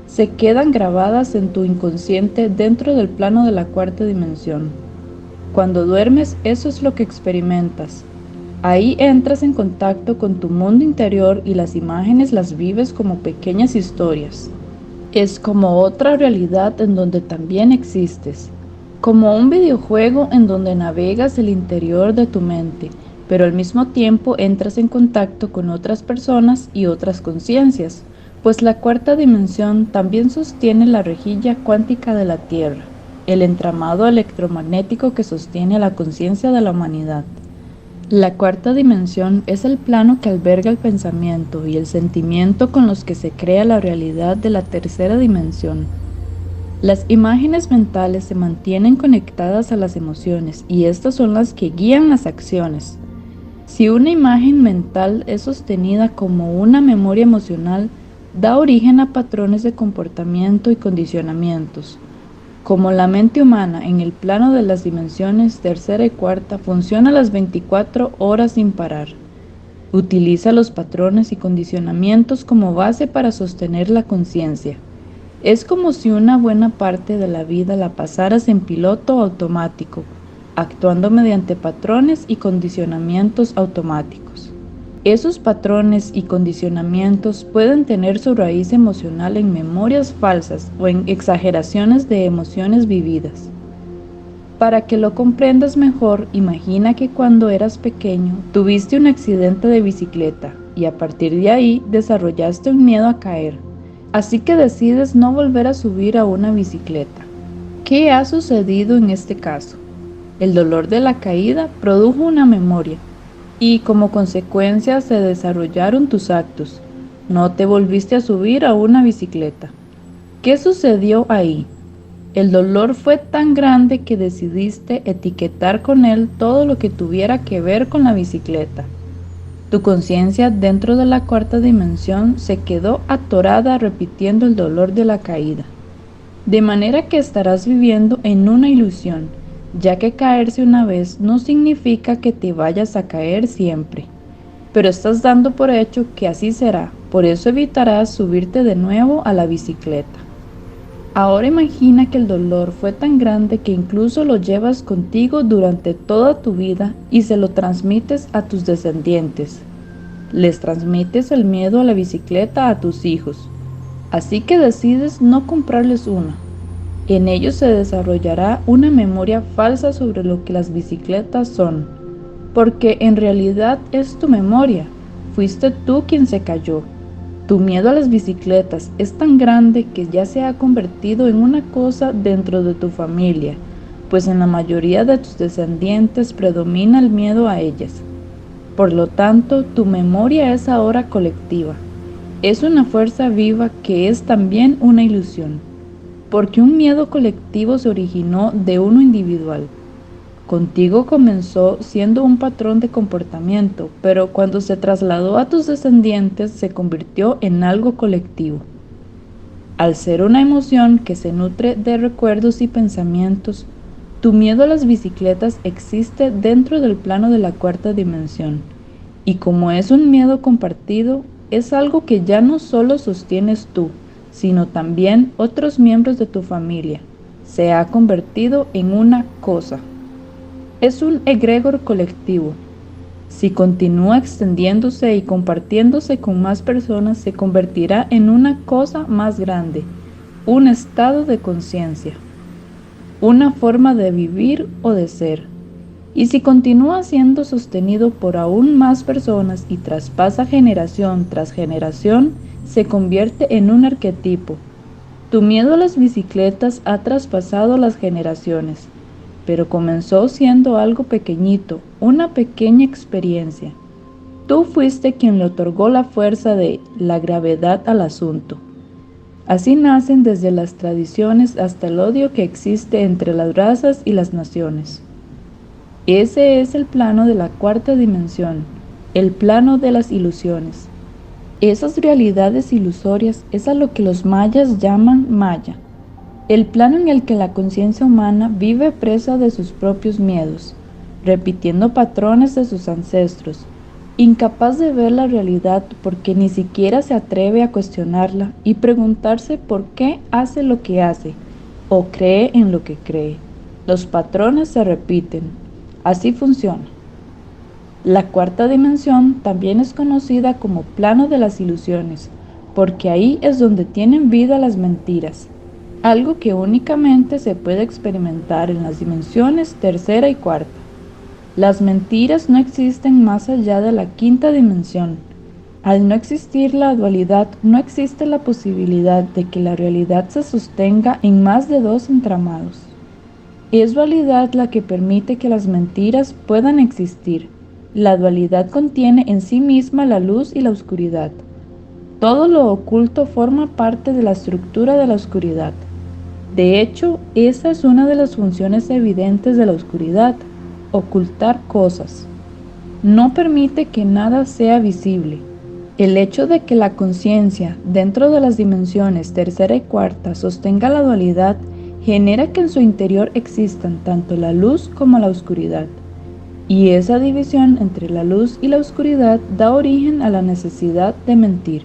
A: se quedan grabadas en tu inconsciente dentro del plano de la cuarta dimensión. Cuando duermes, eso es lo que experimentas. Ahí entras en contacto con tu mundo interior y las imágenes las vives como pequeñas historias. Es como otra realidad en donde también existes, como un videojuego en donde navegas el interior de tu mente, pero al mismo tiempo entras en contacto con otras personas y otras conciencias, pues la cuarta dimensión también sostiene la rejilla cuántica de la Tierra. el entramado electromagnético que sostiene a la conciencia de la humanidad. La cuarta dimensión es el plano que alberga el pensamiento y el sentimiento con los que se crea la realidad de la tercera dimensión. Las imágenes mentales se mantienen conectadas a las emociones y estas son las que guían las acciones. Si una imagen mental es sostenida como una memoria emocional, da origen a patrones de comportamiento y condicionamientos. Como la mente humana en el plano de las dimensiones tercera y cuarta funciona las 24 horas sin parar. Utiliza los patrones y condicionamientos como base para sostener la conciencia. Es como si una buena parte de la vida la pasaras en piloto automático, actuando mediante patrones y condicionamientos automáticos. Esos patrones y condicionamientos pueden tener su raíz emocional en memorias falsas o en exageraciones de emociones vividas. Para que lo comprendas mejor, imagina que cuando eras pequeño tuviste un accidente de bicicleta y a partir de ahí desarrollaste un miedo a caer. Así que decides no volver a subir a una bicicleta. ¿Qué ha sucedido en este caso? El dolor de la caída produjo una memoria y como consecuencia se desarrollaron tus actos. No te volviste a subir a una bicicleta. ¿Qué sucedió ahí? El dolor fue tan grande que decidiste etiquetar con él todo lo que tuviera que ver con la bicicleta. Tu conciencia dentro de la cuarta dimensión se quedó atorada repitiendo el dolor de la caída. De manera que estarás viviendo en una ilusión, ya que caerse una vez no significa que te vayas a caer siempre. Pero estás dando por hecho que así será, por eso evitarás subirte de nuevo a la bicicleta. Ahora imagina que el dolor fue tan grande que incluso lo llevas contigo durante toda tu vida y se lo transmites a tus descendientes. Les transmites el miedo a la bicicleta a tus hijos. Así que decides no comprarles una. En ellos se desarrollará una memoria falsa sobre lo que las bicicletas son, porque en realidad es tu memoria. Fuiste tú quien se cayó. Tu miedo a las bicicletas es tan grande que ya se ha convertido en una cosa dentro de tu familia, pues en la mayoría de tus descendientes predomina el miedo a ellas. Por lo tanto, tu memoria es ahora colectiva. Es una fuerza viva que es también una ilusión, porque un miedo colectivo se originó de uno individual. Contigo comenzó siendo un patrón de comportamiento, pero cuando se trasladó a tus descendientes se convirtió en algo colectivo. Al ser una emoción que se nutre de recuerdos y pensamientos, tu miedo a las bicicletas existe dentro del plano de la cuarta dimensión, y como es un miedo compartido, es algo que ya no solo sostienes tú, sino también otros miembros de tu familia. Se ha convertido en una cosa. Es un egregor colectivo. Si continúa extendiéndose y compartiéndose con más personas, se convertirá en una cosa más grande, un estado de conciencia, una forma de vivir o de ser. Y si continúa siendo sostenido por aún más personas y traspasa generación tras generación, se convierte en un arquetipo. Tu miedo a las bicicletas ha traspasado las generaciones, pero comenzó siendo algo pequeñito, una pequeña experiencia. Tú fuiste quien le otorgó la fuerza de la gravedad al asunto. Así nacen desde las tradiciones hasta el odio que existe entre las razas y las naciones. Ese es el plano de la cuarta dimensión, el plano de las ilusiones. Esas realidades ilusorias es a lo que los mayas llaman Maya, el plano en el que la conciencia humana vive presa de sus propios miedos, repitiendo patrones de sus ancestros, incapaz de ver la realidad porque ni siquiera se atreve a cuestionarla y preguntarse por qué hace lo que hace o cree en lo que cree. Los patrones se repiten. Así funciona. La cuarta dimensión también es conocida como plano de las ilusiones, porque ahí es donde tienen vida las mentiras, algo que únicamente se puede experimentar en las dimensiones tercera y cuarta. Las mentiras no existen más allá de la quinta dimensión. Al no existir la dualidad, no existe la posibilidad de que la realidad se sostenga en más de dos entramados. Es dualidad la que permite que las mentiras puedan existir. La dualidad contiene en sí misma la luz y la oscuridad. Todo lo oculto forma parte de la estructura de la oscuridad. De hecho, esa es una de las funciones evidentes de la oscuridad: ocultar cosas. No permite que nada sea visible. El hecho de que la conciencia, dentro de las dimensiones tercera y cuarta, sostenga la dualidad, genera que en su interior existan tanto la luz como la oscuridad. Y esa división entre la luz y la oscuridad da origen a la necesidad de mentir.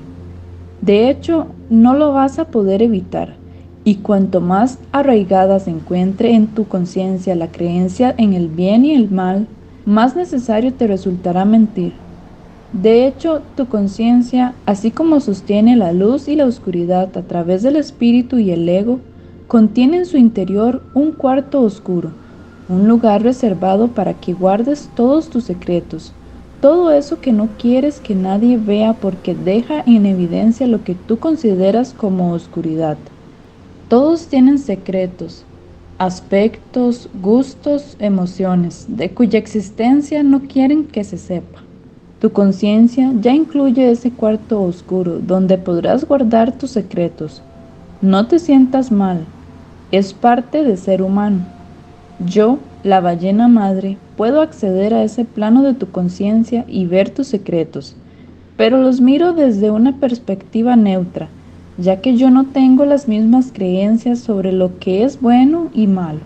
A: De hecho, no lo vas a poder evitar, y cuanto más arraigada se encuentre en tu conciencia la creencia en el bien y el mal, más necesario te resultará mentir. De hecho, tu conciencia, así como sostiene la luz y la oscuridad a través del espíritu y el ego, contiene en su interior un cuarto oscuro, un lugar reservado para que guardes todos tus secretos, todo eso que no quieres que nadie vea porque deja en evidencia lo que tú consideras como oscuridad. Todos tienen secretos, aspectos, gustos, emociones, de cuya existencia no quieren que se sepa. Tu conciencia ya incluye ese cuarto oscuro donde podrás guardar tus secretos. No te sientas mal, es parte de ser humano. Yo, la ballena madre, puedo acceder a ese plano de tu conciencia y ver tus secretos, pero los miro desde una perspectiva neutra, ya que yo no tengo las mismas creencias sobre lo que es bueno y malo.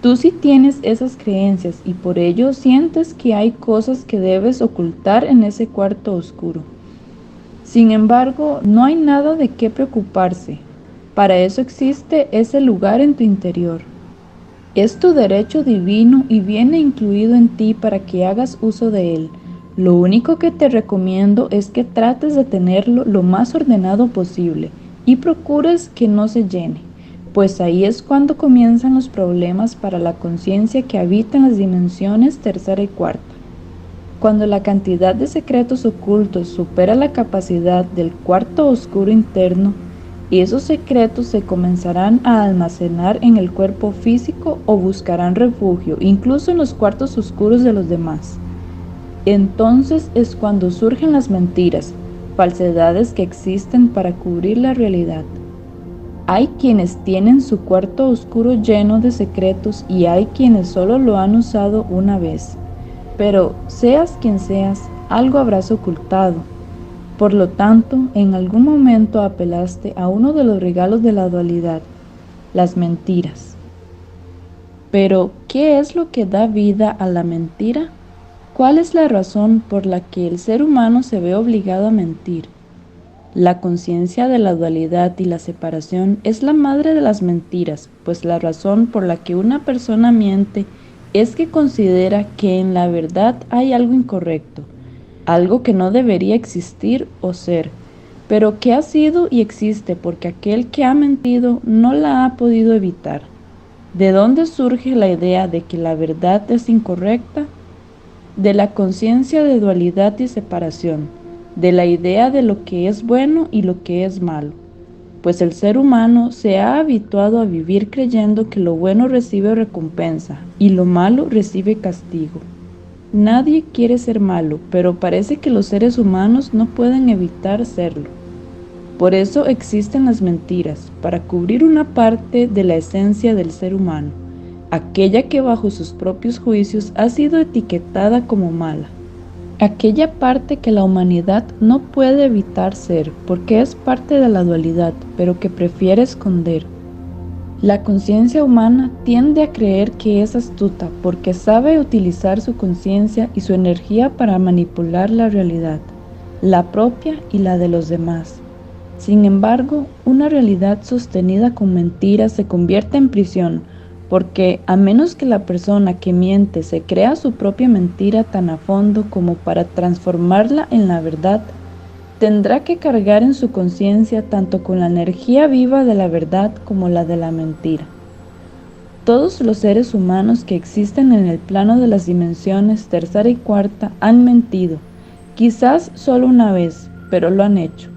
A: Tú sí tienes esas creencias y por ello sientes que hay cosas que debes ocultar en ese cuarto oscuro. Sin embargo, no hay nada de qué preocuparse. Para eso existe ese lugar en tu interior. Es tu derecho divino y viene incluido en ti para que hagas uso de él. Lo único que te recomiendo es que trates de tenerlo lo más ordenado posible y procures que no se llene, pues ahí es cuando comienzan los problemas para la conciencia que habita en las dimensiones tercera y cuarta. Cuando la cantidad de secretos ocultos supera la capacidad del cuarto oscuro interno, esos secretos se comenzarán a almacenar en el cuerpo físico o buscarán refugio, incluso en los cuartos oscuros de los demás. Entonces es cuando surgen las mentiras, falsedades que existen para cubrir la realidad. Hay quienes tienen su cuarto oscuro lleno de secretos y hay quienes solo lo han usado una vez. Pero seas quien seas, algo habrás ocultado. Por lo tanto, en algún momento apelaste a uno de los regalos de la dualidad, las mentiras. Pero, ¿qué es lo que da vida a la mentira? ¿Cuál es la razón por la que el ser humano se ve obligado a mentir? La conciencia de la dualidad y la separación es la madre de las mentiras, pues la razón por la que una persona miente es que considera que en la verdad hay algo incorrecto, algo que no debería existir o ser, pero que ha sido y existe porque aquel que ha mentido no la ha podido evitar. ¿De dónde surge la idea de que la verdad es incorrecta? De la conciencia de dualidad y separación, de la idea de lo que es bueno y lo que es malo, pues el ser humano se ha habituado a vivir creyendo que lo bueno recibe recompensa y lo malo recibe castigo. Nadie quiere ser malo, pero parece que los seres humanos no pueden evitar serlo. Por eso existen las mentiras, para cubrir una parte de la esencia del ser humano, aquella que bajo sus propios juicios ha sido etiquetada como mala. Aquella parte que la humanidad no puede evitar ser, porque es parte de la dualidad, pero que prefiere esconder. La conciencia humana tiende a creer que es astuta porque sabe utilizar su conciencia y su energía para manipular la realidad, la propia y la de los demás. Sin embargo, una realidad sostenida con mentiras se convierte en prisión, porque a menos que la persona que miente se crea su propia mentira tan a fondo como para transformarla en la verdad, tendrá que cargar en su conciencia tanto con la energía viva de la verdad como la de la mentira. Todos los seres humanos que existen en el plano de las dimensiones tercera y cuarta han mentido, quizás solo una vez, pero lo han hecho.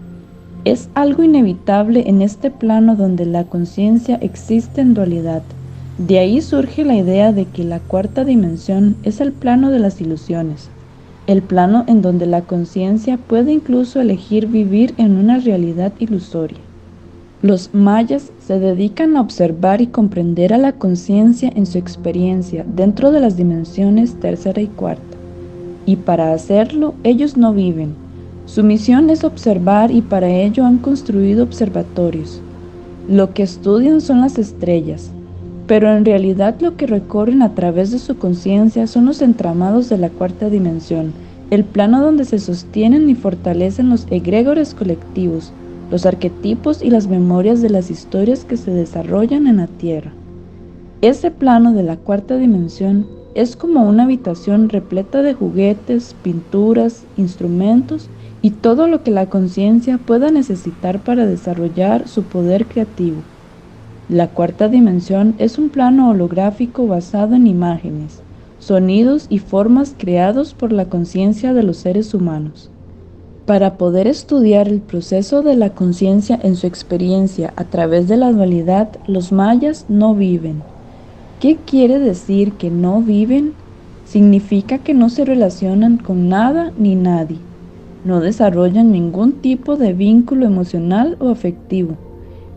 A: Es algo inevitable en este plano donde la conciencia existe en dualidad. De ahí surge la idea de que la cuarta dimensión es el plano de las ilusiones, el plano en donde la conciencia puede incluso elegir vivir en una realidad ilusoria. Los mayas se dedican a observar y comprender a la conciencia en su experiencia dentro de las dimensiones tercera y cuarta, y para hacerlo ellos no viven. Su misión es observar y para ello han construido observatorios. Lo que estudian son las estrellas, pero en realidad lo que recorren a través de su conciencia son los entramados de la cuarta dimensión, el plano donde se sostienen y fortalecen los egregores colectivos, los arquetipos y las memorias de las historias que se desarrollan en la Tierra. Ese plano de la cuarta dimensión es como una habitación repleta de juguetes, pinturas, instrumentos y todo lo que la conciencia pueda necesitar para desarrollar su poder creativo. La cuarta dimensión es un plano holográfico basado en imágenes, sonidos y formas creados por la conciencia de los seres humanos. Para poder estudiar el proceso de la conciencia en su experiencia a través de la dualidad, los mayas no viven. ¿Qué quiere decir que no viven? Significa que no se relacionan con nada ni nadie. No desarrollan ningún tipo de vínculo emocional o afectivo.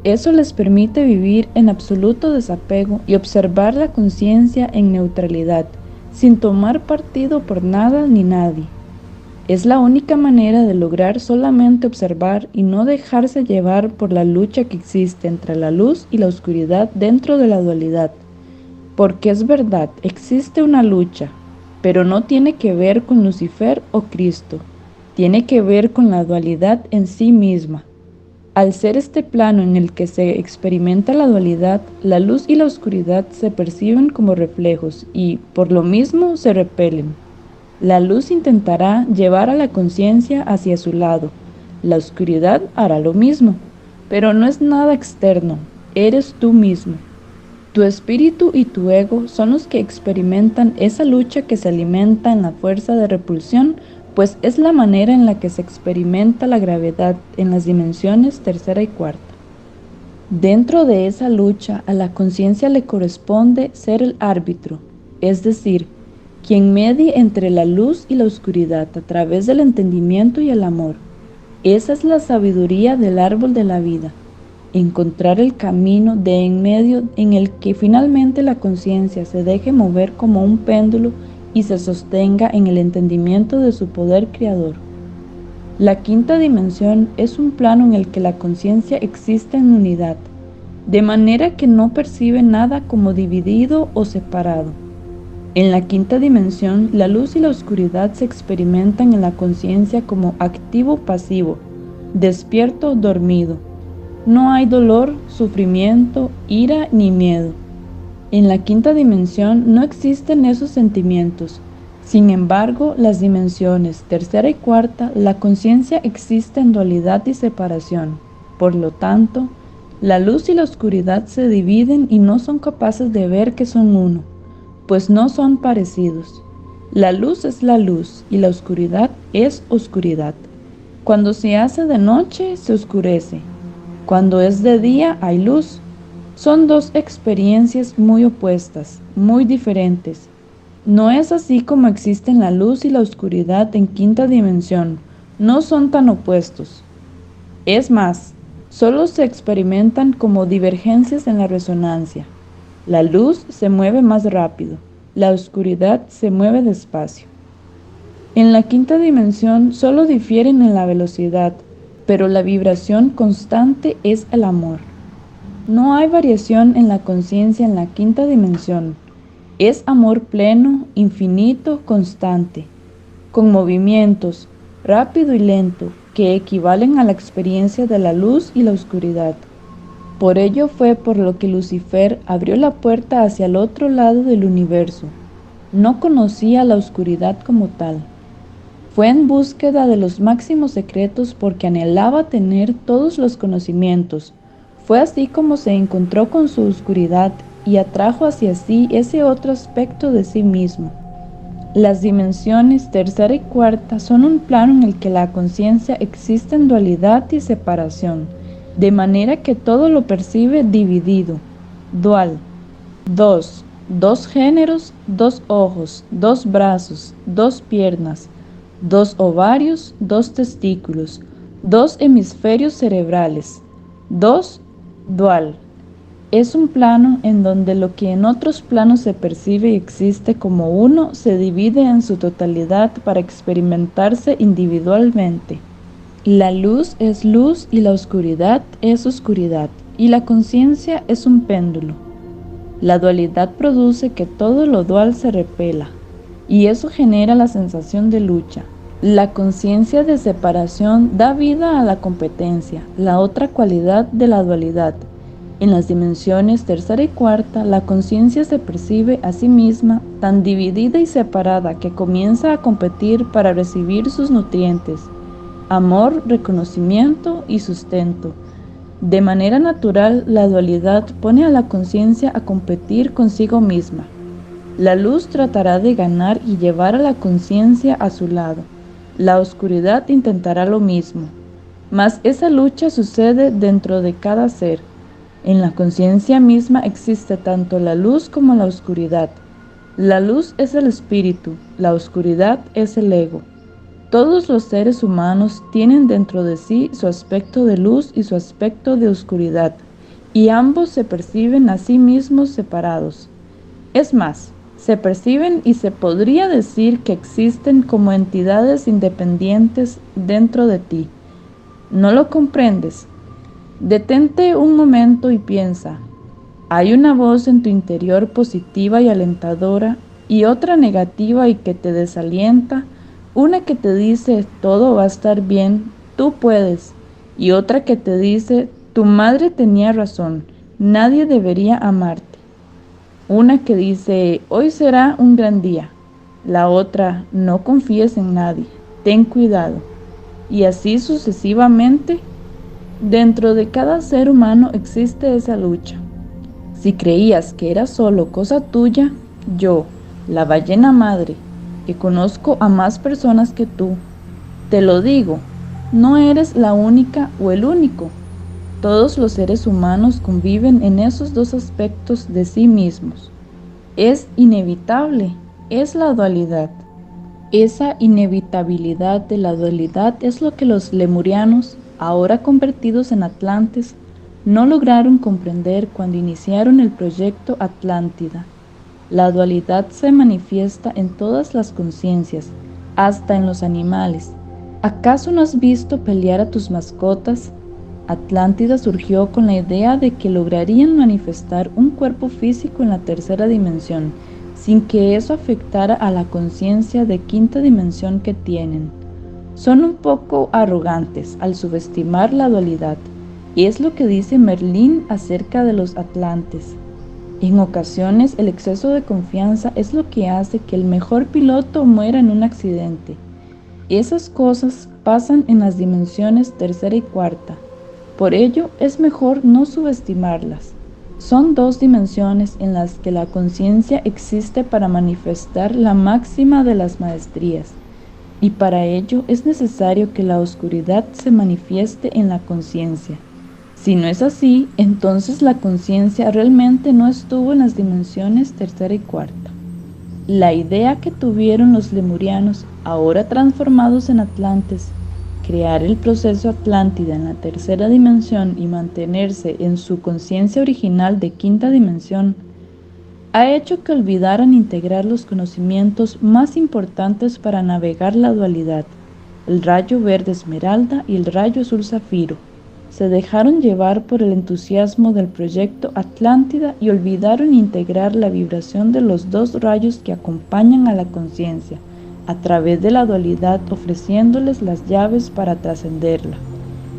A: Eso les permite vivir en absoluto desapego y observar la conciencia en neutralidad, sin tomar partido por nada ni nadie. Es la única manera de lograr solamente observar y no dejarse llevar por la lucha que existe entre la luz y la oscuridad dentro de la dualidad. Porque es verdad, existe una lucha, pero no tiene que ver con Lucifer o Cristo, tiene que ver con la dualidad en sí misma. Al ser este plano en el que se experimenta la dualidad, la luz y la oscuridad se perciben como reflejos y, por lo mismo, se repelen. La luz intentará llevar a la conciencia hacia su lado, la oscuridad hará lo mismo, pero no es nada externo, eres tú mismo. Tu espíritu y tu ego son los que experimentan esa lucha que se alimenta en la fuerza de repulsión, pues es la manera en la que se experimenta la gravedad en las dimensiones tercera y cuarta. Dentro de esa lucha, a la conciencia le corresponde ser el árbitro, es decir, quien medie entre la luz y la oscuridad a través del entendimiento y el amor. Esa es la sabiduría del árbol de la vida, encontrar el camino de en medio en el que finalmente la conciencia se deje mover como un péndulo y se sostenga en el entendimiento de su poder creador. La quinta dimensión es un plano en el que la conciencia existe en unidad, de manera que no percibe nada como dividido o separado. En la quinta dimensión, la luz y la oscuridad se experimentan en la conciencia como activo-pasivo, despierto-dormido. No hay dolor, sufrimiento, ira ni miedo. En la quinta dimensión no existen esos sentimientos. Sin embargo, las dimensiones tercera y cuarta, la conciencia existe en dualidad y separación. Por lo tanto, la luz y la oscuridad se dividen y no son capaces de ver que son uno, pues no son parecidos. La luz es la luz y la oscuridad es oscuridad. Cuando se hace de noche, se oscurece. Cuando es de día, hay luz. Son dos experiencias muy opuestas, muy diferentes. No es así como existen la luz y la oscuridad en quinta dimensión. No son tan opuestos. Es más, solo se experimentan como divergencias en la resonancia. La luz se mueve más rápido, la oscuridad se mueve despacio. En la quinta dimensión solo difieren en la velocidad, pero la vibración constante es el amor. No hay variación en la conciencia en la quinta dimensión. Es amor pleno, infinito, constante, con movimientos, rápido y lento, que equivalen a la experiencia de la luz y la oscuridad. Por ello fue por lo que Lucifer abrió la puerta hacia el otro lado del universo. No conocía la oscuridad como tal. Fue en búsqueda de los máximos secretos porque anhelaba tener todos los conocimientos. Fue así como se encontró con su oscuridad y atrajo hacia sí ese otro aspecto de sí mismo. Las dimensiones tercera y cuarta son un plano en el que la conciencia existe en dualidad y separación, de manera que todo lo percibe dividido, dual. 2. Dos géneros, dos ojos, dos brazos, dos piernas, dos ovarios, dos testículos, dos hemisferios cerebrales. 2. Dual. Es un plano en donde lo que en otros planos se percibe y existe como uno se divide en su totalidad para experimentarse individualmente. La luz es luz y la oscuridad es oscuridad, y la conciencia es un péndulo. La dualidad produce que todo lo dual se repela, y eso genera la sensación de lucha. La conciencia de separación da vida a la competencia, la otra cualidad de la dualidad. En las dimensiones tercera y cuarta, la conciencia se percibe a sí misma tan dividida y separada que comienza a competir para recibir sus nutrientes, amor, reconocimiento y sustento. De manera natural, la dualidad pone a la conciencia a competir consigo misma. La luz tratará de ganar y llevar a la conciencia a su lado. La oscuridad intentará lo mismo. Mas esa lucha sucede dentro de cada ser. En la conciencia misma existe tanto la luz como la oscuridad. La luz es el espíritu, la oscuridad es el ego. Todos los seres humanos tienen dentro de sí su aspecto de luz y su aspecto de oscuridad, y ambos se perciben a sí mismos separados. Es más, se perciben y se podría decir que existen como entidades independientes dentro de ti. ¿No lo comprendes? Detente un momento y piensa. Hay una voz en tu interior positiva y alentadora y otra negativa y que te desalienta. Una que te dice todo va a estar bien, tú puedes, y otra que te dice tu madre tenía razón, nadie debería amarte. Una que dice hoy será un gran día, la otra no confíes en nadie, ten cuidado, y así sucesivamente. Dentro de cada ser humano existe esa lucha. Si creías que era solo cosa tuya, yo, la ballena madre, que conozco a más personas que tú, te lo digo, no eres la única o el único. Todos los seres humanos conviven en esos dos aspectos de sí mismos. Es inevitable, es la dualidad. Esa inevitabilidad de la dualidad es lo que los lemurianos, ahora convertidos en atlantes, no lograron comprender cuando iniciaron el proyecto Atlántida. La dualidad se manifiesta en todas las conciencias, hasta en los animales. ¿Acaso no has visto pelear a tus mascotas? Atlántida surgió con la idea de que lograrían manifestar un cuerpo físico en la tercera dimensión, sin que eso afectara a la conciencia de quinta dimensión que tienen. Son un poco arrogantes al subestimar la dualidad, y es lo que dice Merlín acerca de los atlantes. En ocasiones el exceso de confianza es lo que hace que el mejor piloto muera en un accidente. Esas cosas pasan en las dimensiones tercera y cuarta. Por ello es mejor no subestimarlas. Son dos dimensiones en las que la conciencia existe para manifestar la máxima de las maestrías, y para ello es necesario que la oscuridad se manifieste en la conciencia. Si no es así, entonces la conciencia realmente no estuvo en las dimensiones tercera y cuarta. La idea que tuvieron los lemurianos, ahora transformados en atlantes, crear el proceso Atlántida en la tercera dimensión y mantenerse en su conciencia original de quinta dimensión, ha hecho que olvidaran integrar los conocimientos más importantes para navegar la dualidad, el rayo verde esmeralda y el rayo azul zafiro. Se dejaron llevar por el entusiasmo del proyecto Atlántida y olvidaron integrar la vibración de los dos rayos que acompañan a la conciencia, a través de la dualidad, ofreciéndoles las llaves para trascenderla.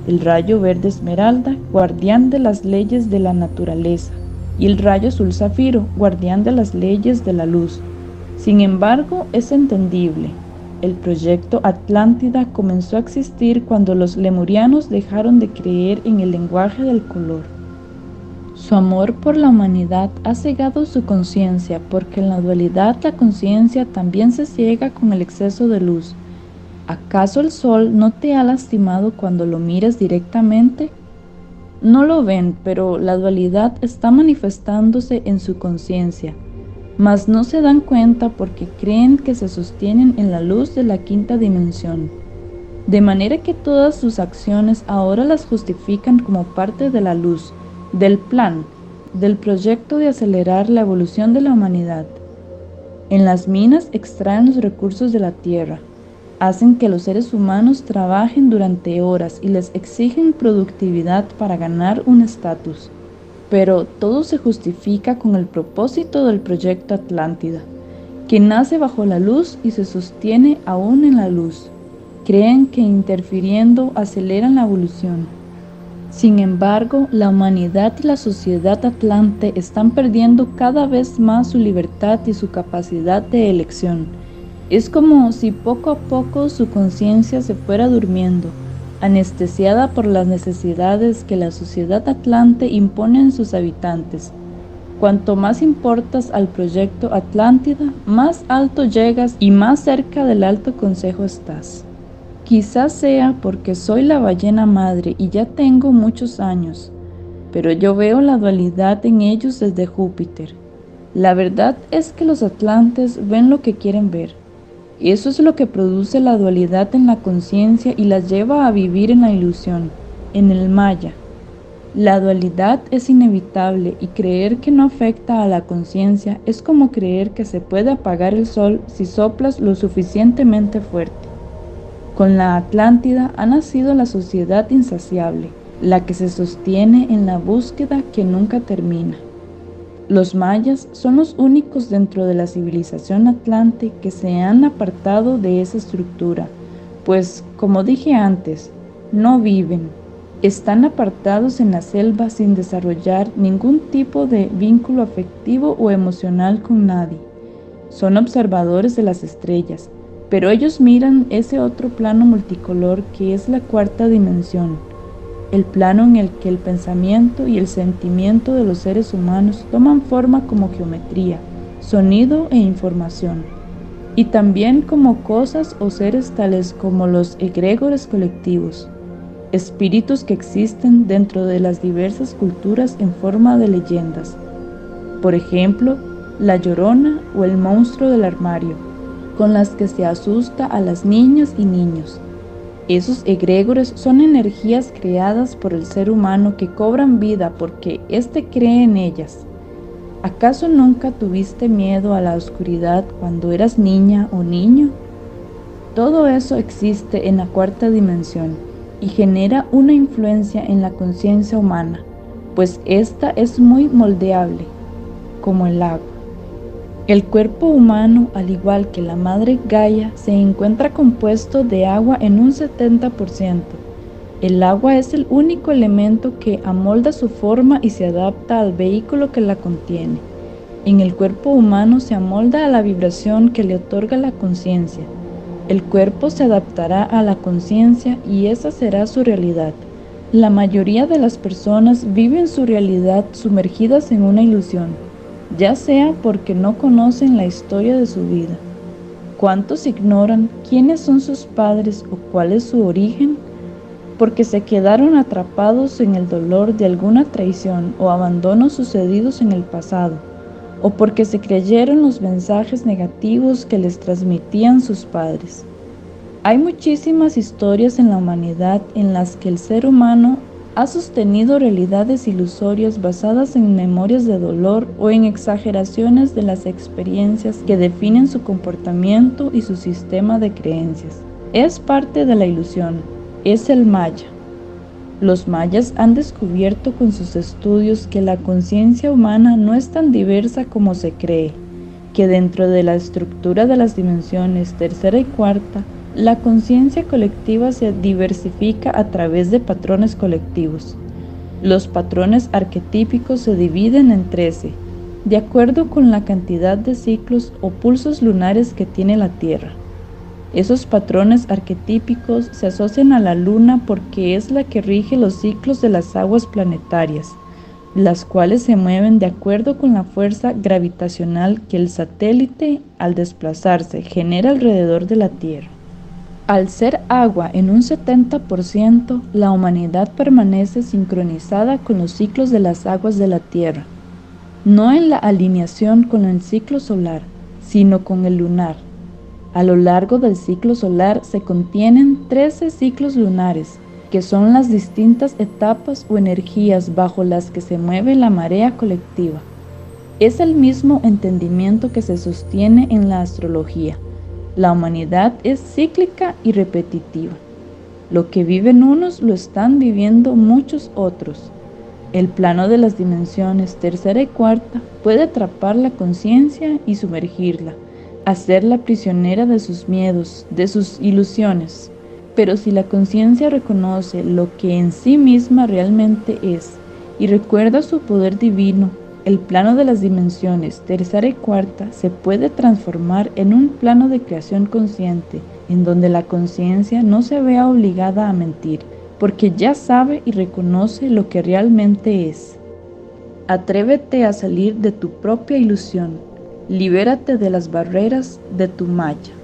A: El rayo verde esmeralda, guardián de las leyes de la naturaleza, y el rayo azul zafiro, guardián de las leyes de la luz. Sin embargo, es entendible. El proyecto Atlántida comenzó a existir cuando los lemurianos dejaron de creer en el lenguaje del color. Su amor por la humanidad ha cegado su conciencia, porque en la dualidad la conciencia también se ciega con el exceso de luz. ¿Acaso el sol no te ha lastimado cuando lo miras directamente? No lo ven, pero la dualidad está manifestándose en su conciencia, mas no se dan cuenta porque creen que se sostienen en la luz de la quinta dimensión, de manera que todas sus acciones ahora las justifican como parte de la luz, del plan, del proyecto de acelerar la evolución de la humanidad. En las minas extraen los recursos de la tierra, hacen que los seres humanos trabajen durante horas y les exigen productividad para ganar un estatus. Pero todo se justifica con el propósito del proyecto Atlántida, que nace bajo la luz y se sostiene aún en la luz. Creen que interfiriendo aceleran la evolución. Sin embargo, la humanidad y la sociedad atlante están perdiendo cada vez más su libertad y su capacidad de elección. Es como si poco a poco su conciencia se fuera durmiendo, anestesiada por las necesidades que la sociedad atlante impone en sus habitantes. Cuanto más importas al proyecto Atlántida, más alto llegas y más cerca del Alto Consejo estás. Quizás sea porque soy la ballena madre y ya tengo muchos años, pero yo veo la dualidad en ellos desde Júpiter. La verdad es que los atlantes ven lo que quieren ver. Eso es lo que produce la dualidad en la conciencia y las lleva a vivir en la ilusión, en el maya. La dualidad es inevitable y creer que no afecta a la conciencia es como creer que se puede apagar el sol si soplas lo suficientemente fuerte. Con la Atlántida ha nacido la sociedad insaciable, la que se sostiene en la búsqueda que nunca termina. Los mayas son los únicos dentro de la civilización atlante que se han apartado de esa estructura, pues, como dije antes, no viven. Están apartados en la selva sin desarrollar ningún tipo de vínculo afectivo o emocional con nadie. Son observadores de las estrellas, pero ellos miran ese otro plano multicolor que es la cuarta dimensión, el plano en el que el pensamiento y el sentimiento de los seres humanos toman forma como geometría, sonido e información, y también como cosas o seres tales como los egregores colectivos, espíritus que existen dentro de las diversas culturas en forma de leyendas. Por ejemplo, la Llorona o el monstruo del armario, con las que se asusta a las niñas y niños. Esos egregores son energías creadas por el ser humano que cobran vida porque éste cree en ellas. ¿Acaso nunca tuviste miedo a la oscuridad cuando eras niña o niño? Todo eso existe en la cuarta dimensión y genera una influencia en la conciencia humana, pues ésta es muy moldeable, como el agua. El cuerpo humano, al igual que la madre Gaia, se encuentra compuesto de agua en un 70%. El agua es el único elemento que amolda su forma y se adapta al vehículo que la contiene. En el cuerpo humano se amolda a la vibración que le otorga la conciencia. El cuerpo se adaptará a la conciencia y esa será su realidad. La mayoría de las personas viven su realidad sumergidas en una ilusión, ya sea porque no conocen la historia de su vida. ¿Cuántos ignoran quiénes son sus padres o cuál es su origen? Porque se quedaron atrapados en el dolor de alguna traición o abandono sucedidos en el pasado, o porque se creyeron los mensajes negativos que les transmitían sus padres. Hay muchísimas historias en la humanidad en las que el ser humano ha sostenido realidades ilusorias basadas en memorias de dolor o en exageraciones de las experiencias que definen su comportamiento y su sistema de creencias. Es parte de la ilusión, es el maya. Los mayas han descubierto con sus estudios que la conciencia humana no es tan diversa como se cree, que dentro de la estructura de las dimensiones tercera y cuarta, la conciencia colectiva se diversifica a través de patrones colectivos. Los patrones arquetípicos se dividen en 13, de acuerdo con la cantidad de ciclos o pulsos lunares que tiene la Tierra. Esos patrones arquetípicos se asocian a la Luna porque es la que rige los ciclos de las aguas planetarias, las cuales se mueven de acuerdo con la fuerza gravitacional que el satélite, al desplazarse, genera alrededor de la Tierra. Al ser agua en un 70%, la humanidad permanece sincronizada con los ciclos de las aguas de la Tierra, no en la alineación con el ciclo solar, sino con el lunar. A lo largo del ciclo solar se contienen 13 ciclos lunares, que son las distintas etapas o energías bajo las que se mueve la marea colectiva. Es el mismo entendimiento que se sostiene en la astrología. La humanidad es cíclica y repetitiva. Lo que viven unos lo están viviendo muchos otros. El plano de las dimensiones tercera y cuarta puede atrapar la conciencia y sumergirla, hacerla prisionera de sus miedos, de sus ilusiones. Pero si la conciencia reconoce lo que en sí misma realmente es y recuerda su poder divino, el plano de las dimensiones tercera y cuarta se puede transformar en un plano de creación consciente, en donde la conciencia no se vea obligada a mentir, porque ya sabe y reconoce lo que realmente es. Atrévete a salir de tu propia ilusión, libérate de las barreras de tu malla.